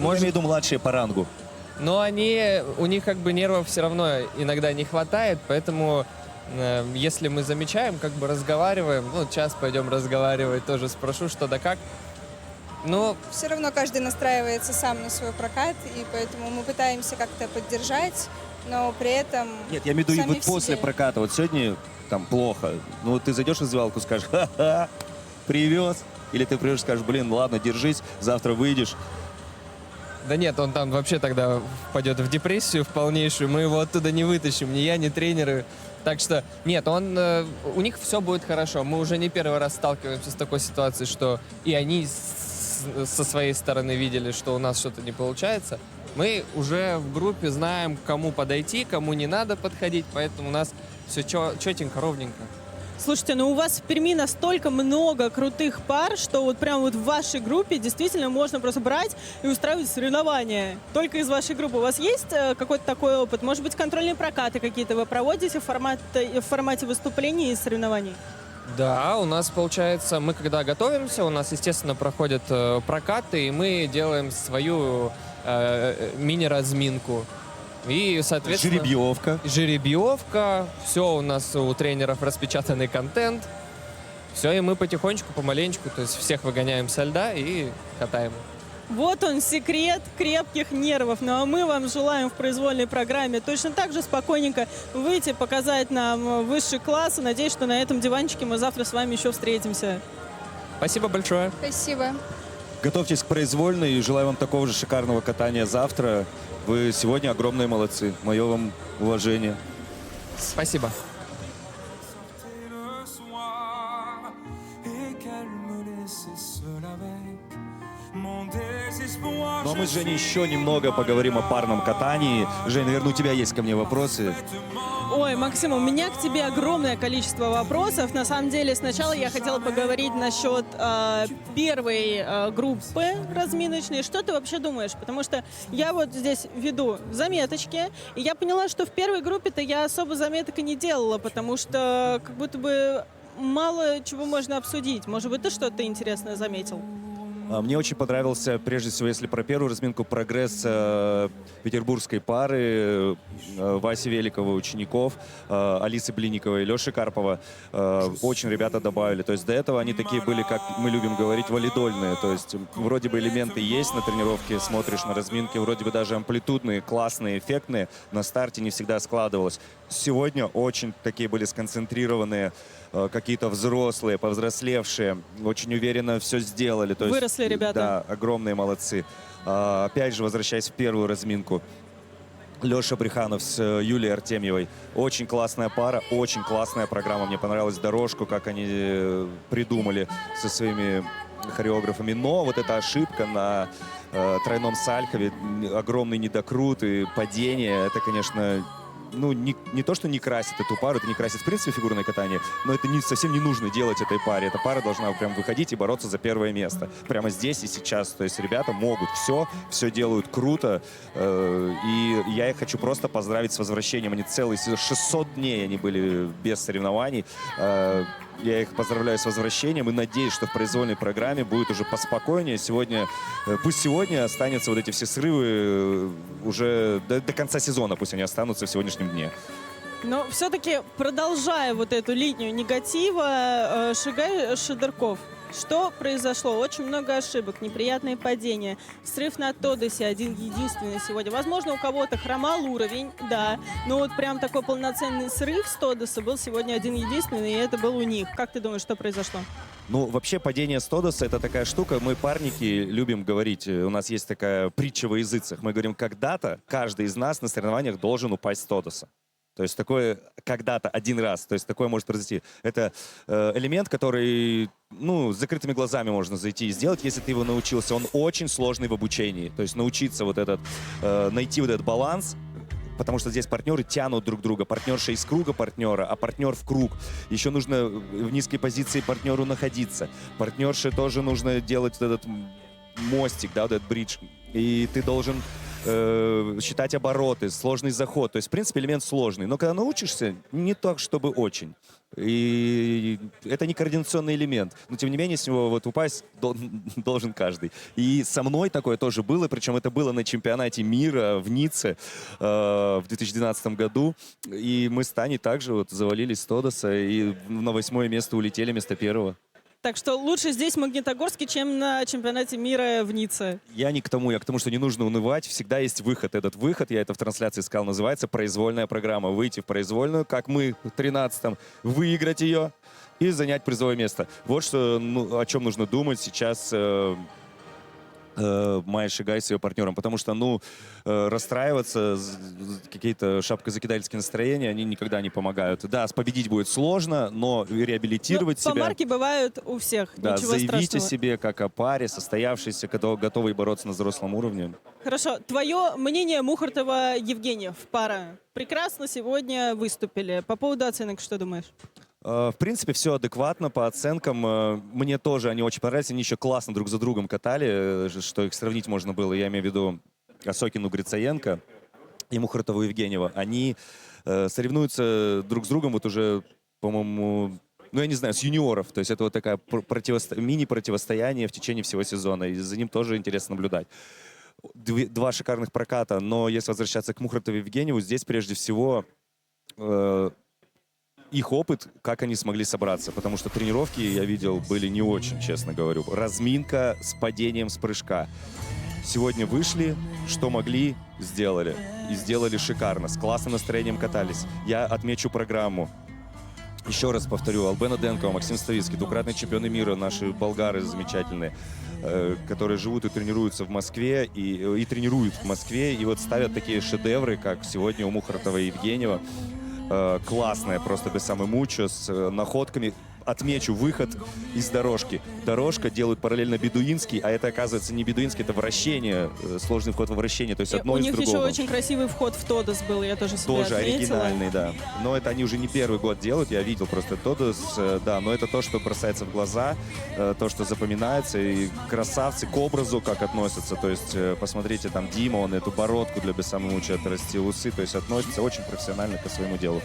Я имею в виду младшие по рангу. Но у них нервов все равно иногда не хватает, поэтому если мы замечаем, разговариваем, час пойдем разговаривать, тоже спрошу, что да как. Все равно каждый настраивается сам на свой прокат, и поэтому мы пытаемся как-то поддержать, но при этом... Нет, я имею в виду и после проката. Вот сегодня там плохо. ты зайдешь в раздевалку, скажешь, ха-ха, привез. Или ты придешь и скажешь, ладно, держись, завтра выйдешь. Да нет, он там вообще тогда пойдет в депрессию в полнейшую, мы его оттуда не вытащим, ни я, ни тренеры. Так что, нет, у них все будет хорошо. Мы уже не первый раз сталкиваемся с такой ситуацией, что и они со своей стороны видели, что у нас что-то не получается, мы уже в группе знаем, к кому подойти, кому не надо подходить, поэтому у нас все четенько, ровненько. Слушайте, ну у вас в Перми настолько много крутых пар, что вот прям вот в вашей группе действительно можно просто брать и устраивать соревнования. Только из вашей группы. У вас есть какой-то такой опыт? Может быть, контрольные прокаты какие-то вы проводите в формате выступлений и соревнований? Да, у нас получается, мы когда готовимся, у нас, естественно, проходят прокаты, и мы делаем свою мини-разминку. И, соответственно... Жеребьевка. Все у нас у тренеров распечатанный контент. Все, и мы потихонечку, помаленечку, то есть всех выгоняем со льда и катаем. Вот он, секрет крепких нервов. Ну а мы вам желаем в произвольной программе точно так же спокойненько выйти, показать нам высший класс. И надеюсь, что на этом диванчике мы завтра с вами еще встретимся. Спасибо большое. Спасибо. Готовьтесь к произвольной и желаю вам такого же шикарного катания завтра. Вы сегодня огромные молодцы. Мое вам уважение. Спасибо. Le soir, et qu'elle me laissait seul avec mon désespoir. Ну а мы с Женей еще немного поговорим о парном катании. Жень, наверное, у тебя есть ко мне вопросы. Ой, Максим, у меня к тебе огромное количество вопросов. На самом деле, сначала я хотела поговорить насчет первой группы разминочной. Что ты вообще думаешь? Потому что я вот здесь веду заметочки, и я поняла, что в первой группе-то я особо заметок и не делала, потому что как будто бы мало чего можно обсудить. Может быть, ты что-то интересное заметил? Мне очень понравился, прежде всего, если про первую разминку, прогресс петербургской пары Васи Великова, учеников, Алисы Блинниковой и Леши Карпова. Очень ребята добавили. То есть до этого они такие были, как мы любим говорить, валидольные. То есть вроде бы элементы есть на тренировке, смотришь на разминке, вроде бы даже амплитудные, классные, эффектные. На старте не всегда складывалось. Сегодня очень такие были сконцентрированные, какие-то взрослые, повзрослевшие, очень уверенно все сделали. То есть, выросли ребята. Да, огромные молодцы. Опять же, возвращаясь в первую разминку, Леша Бреханов с Юлией Артемьевой. Очень классная пара, очень классная программа. Мне понравилась дорожку, как они придумали со своими хореографами. Но вот эта ошибка на тройном сальхове, огромный недокрут и падение, это, конечно... Ну, не то, что не красит эту пару, это не красит, в принципе, фигурное катание, но это совсем не нужно делать этой паре. Эта пара должна прям выходить и бороться за первое место. Прямо здесь и сейчас. То есть ребята могут все делают круто. И я их хочу просто поздравить с возвращением. Они целые 600 дней они были без соревнований. Я их поздравляю с возвращением и надеюсь, что в произвольной программе будет уже поспокойнее. Пусть сегодня останутся вот эти все срывы уже до конца сезона, пусть они останутся в сегодняшнем дне. Но все-таки, продолжая вот эту линию негатива, Шигай Шидырков. Что произошло? Очень много ошибок, неприятные падения. Срыв на Тодосе один-единственный сегодня. Возможно, у кого-то хромал уровень, да. Но вот прям такой полноценный срыв с Тодоса был сегодня один-единственный, и это был у них. Как ты думаешь, что произошло? Ну, вообще, падение с Тодоса — это такая штука. Мы, парники, любим говорить. У нас есть такая притча во языцах. Мы говорим, когда-то каждый из нас на соревнованиях должен упасть с Тодоса. То есть такое когда-то один раз, то есть такое может произойти. Это элемент, который, ну, с закрытыми глазами можно зайти и сделать, если ты его научился. Он очень сложный в обучении. То есть научиться вот этот, найти вот этот баланс, потому что здесь партнеры тянут друг друга. Партнерша из круга партнера, а партнер в круг. Еще нужно в низкой позиции партнеру находиться. Партнерше тоже нужно делать вот этот мостик, да, вот этот бридж. И ты должен считать обороты, сложный заход. То есть, в принципе, элемент сложный. Но когда научишься, не так, чтобы очень. И это не координационный элемент. Но, тем не менее, с него вот упасть должен каждый. И со мной такое тоже было. Причем это было на чемпионате мира в Ницце в 2012 году. И мы с Таней также вот завалились с Тодоса и на 8-е место улетели вместо 1-го. Так что лучше здесь, в Магнитогорске, чем на чемпионате мира в Ницце. Я к тому, что не нужно унывать. Всегда есть выход. Этот выход, я это в трансляции сказал, называется произвольная программа. Выйти в произвольную, как мы в 13-м, выиграть ее и занять призовое место. Вот что, о чем нужно думать сейчас Майя Шигай с ее партнером, потому что, расстраиваться, какие-то шапкозакидательские настроения, они никогда не помогают. Да, победить будет сложно, но реабилитировать себя... Помарки бывают у всех, Да, ничего заявить страшного. о себе как о паре, состоявшейся, готовой бороться на взрослом уровне. Хорошо, твое мнение Мухортова-Евгеньев, пара. Прекрасно сегодня выступили. По поводу оценок что думаешь? В принципе, все адекватно по оценкам. Мне тоже они очень понравились. Они еще классно друг за другом катали, что их сравнить можно было. Я имею в виду Осокину Грицаенко и Мухортову Евгеньева. Они соревнуются друг с другом вот уже, по-моему, я не знаю, с юниоров. То есть это вот такая мини-противостояние в течение всего сезона. И за ним тоже интересно наблюдать. Два шикарных проката. Но если возвращаться к Мухортову Евгеньеву, здесь прежде всего... их опыт, как они смогли собраться. Потому что тренировки, я видел, были не очень, честно говорю. Разминка с падением с прыжка. Сегодня вышли, что могли, сделали. И сделали шикарно. С классным настроением катались. Я отмечу программу. Еще раз повторю, Албена Денкова, Максим Ставицкий, двукратные чемпионы мира, наши болгары замечательные, которые живут и тренируются в Москве, и тренируют в Москве, и вот ставят такие шедевры, как сегодня у Мухортова и Евгеньева. Классная, просто без самой мучо, с находками. Отмечу выход из дорожки. Дорожка делают параллельно бедуинский, а это, оказывается, не бедуинский, это вращение, сложный вход во вращение, то есть одно У из них другого. еще очень красивый вход в Тодос был, я тоже себе Тоже отметила. оригинальный, да. Но это они уже не первый год делают, я видел просто Тодос, да, но это то, что бросается в глаза, то, что запоминается, и красавцы к образу как относятся, то есть посмотрите, там Дима, он эту бородку для Бесамымуча отрастил, усы, то есть относится очень профессионально к своему делу.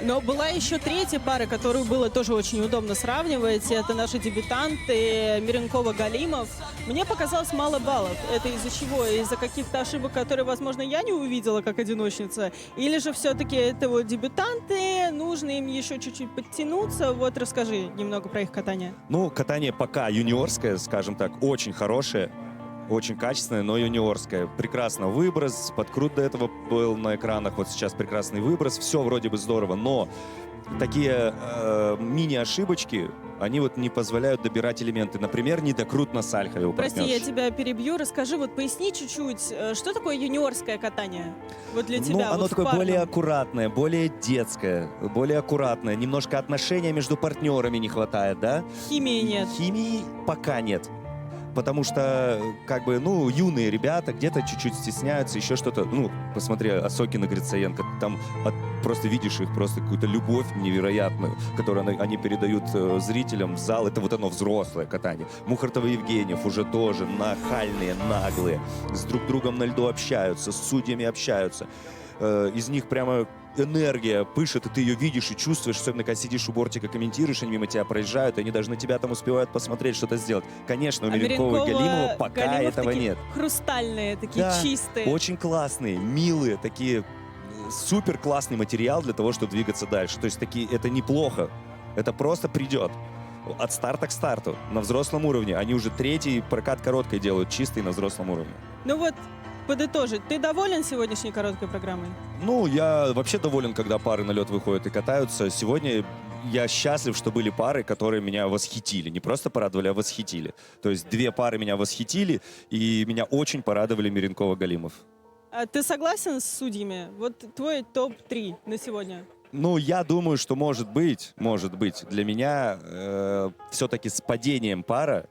Но была еще третья пара, которую было тоже очень удобно сравнивать. Это наши дебютанты Миренкова-Галимов. Мне показалось мало баллов. Это из-за чего? Из-за каких-то ошибок, которые, возможно, я не увидела как одиночница? Или же все-таки это вот дебютанты, нужно им еще чуть-чуть подтянуться? Вот расскажи немного про их катание. Катание пока юниорское, скажем так, очень хорошее. Очень качественная, но юниорская. Прекрасно выброс, подкрут до этого был на экранах, вот сейчас прекрасный выброс. Все вроде бы здорово, но такие мини-ошибочки, они вот не позволяют добирать элементы. Например, недокрут на Сальхове у Прости, я партнерши. тебя перебью. Расскажи, вот поясни чуть-чуть, что такое юниорское катание? Вот для тебя. Оно вот в такое парном. более аккуратное, более детское, более аккуратное. Немножко отношения между партнерами не хватает, да? Химии нет. Химии пока нет. Потому что, юные ребята где-то чуть-чуть стесняются, еще что-то. Посмотри, Осокина, Грицаенко, там просто видишь их, просто какую-то любовь невероятную, которую они передают зрителям в зал. Это вот оно, взрослое катание. Мухортов и Евгеньев уже тоже нахальные, наглые, с друг другом на льду общаются, с судьями общаются. Из них прямо энергия пышет, и ты ее видишь и чувствуешь, особенно когда сидишь у бортика, комментируешь, они мимо тебя проезжают, и они даже на тебя там успевают посмотреть, что-то сделать. Конечно, у Миренкова и Галимова пока Галимов этого такие нет. Хрустальные, такие Да, чистые. очень классные, милые, такие супер классный материал для того, чтобы двигаться дальше. То есть это неплохо, это просто придет. От старта к старту, на взрослом уровне. Они уже третий прокат короткой делают, чистый на взрослом уровне. Подытожить. Ты доволен сегодняшней короткой программой? Я вообще доволен, когда пары на лед выходят и катаются. Сегодня я счастлив, что были пары, которые меня восхитили. Не просто порадовали, а восхитили. То есть две пары меня восхитили, и меня очень порадовали Миренкова-Галимов. А ты согласен с судьями? Вот твой топ-3 на сегодня. Я думаю, что может быть. Для меня все-таки с падением пара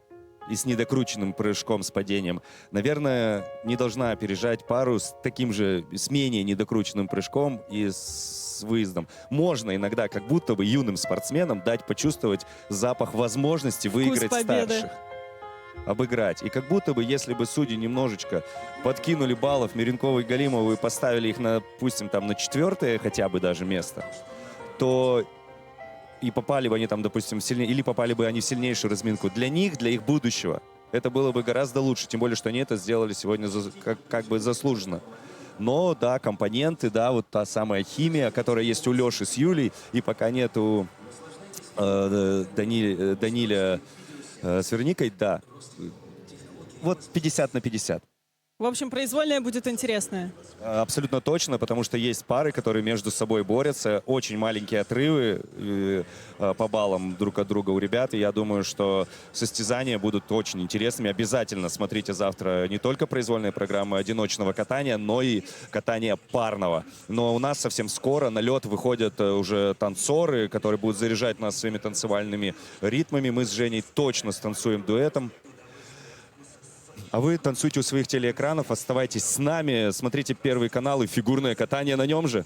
и с недокрученным прыжком с падением, наверное, не должна опережать пару с таким же, с менее недокрученным прыжком и с выездом. Можно иногда, как будто бы юным спортсменам, дать почувствовать запах возможности выиграть старших. Обыграть. И как будто бы, если бы судьи немножечко подкинули баллов Миренкову и Галимову и поставили их, допустим, на 4-е хотя бы даже место, то и попали бы они там, допустим, сильнее, или попали бы они в сильнейшую разминку. Для них, для их будущего, это было бы гораздо лучше. Тем более, что они это сделали сегодня как бы заслуженно. Но, да, компоненты, да, вот та самая химия, которая есть у Леши с Юлей, и пока нет у Даниля с Вероникой, да. Вот 50 на 50. В общем, произвольная будет интересная. Абсолютно точно, потому что есть пары, которые между собой борются. Очень маленькие отрывы по баллам друг от друга у ребят. И я думаю, что состязания будут очень интересными. Обязательно смотрите завтра не только произвольные программы одиночного катания, но и катания парного. Но у нас совсем скоро на лед выходят уже танцоры, которые будут заряжать нас своими танцевальными ритмами. Мы с Женей точно станцуем дуэтом. А вы танцуйте у своих телеэкранов, оставайтесь с нами, смотрите Первый канал и фигурное катание на нем же.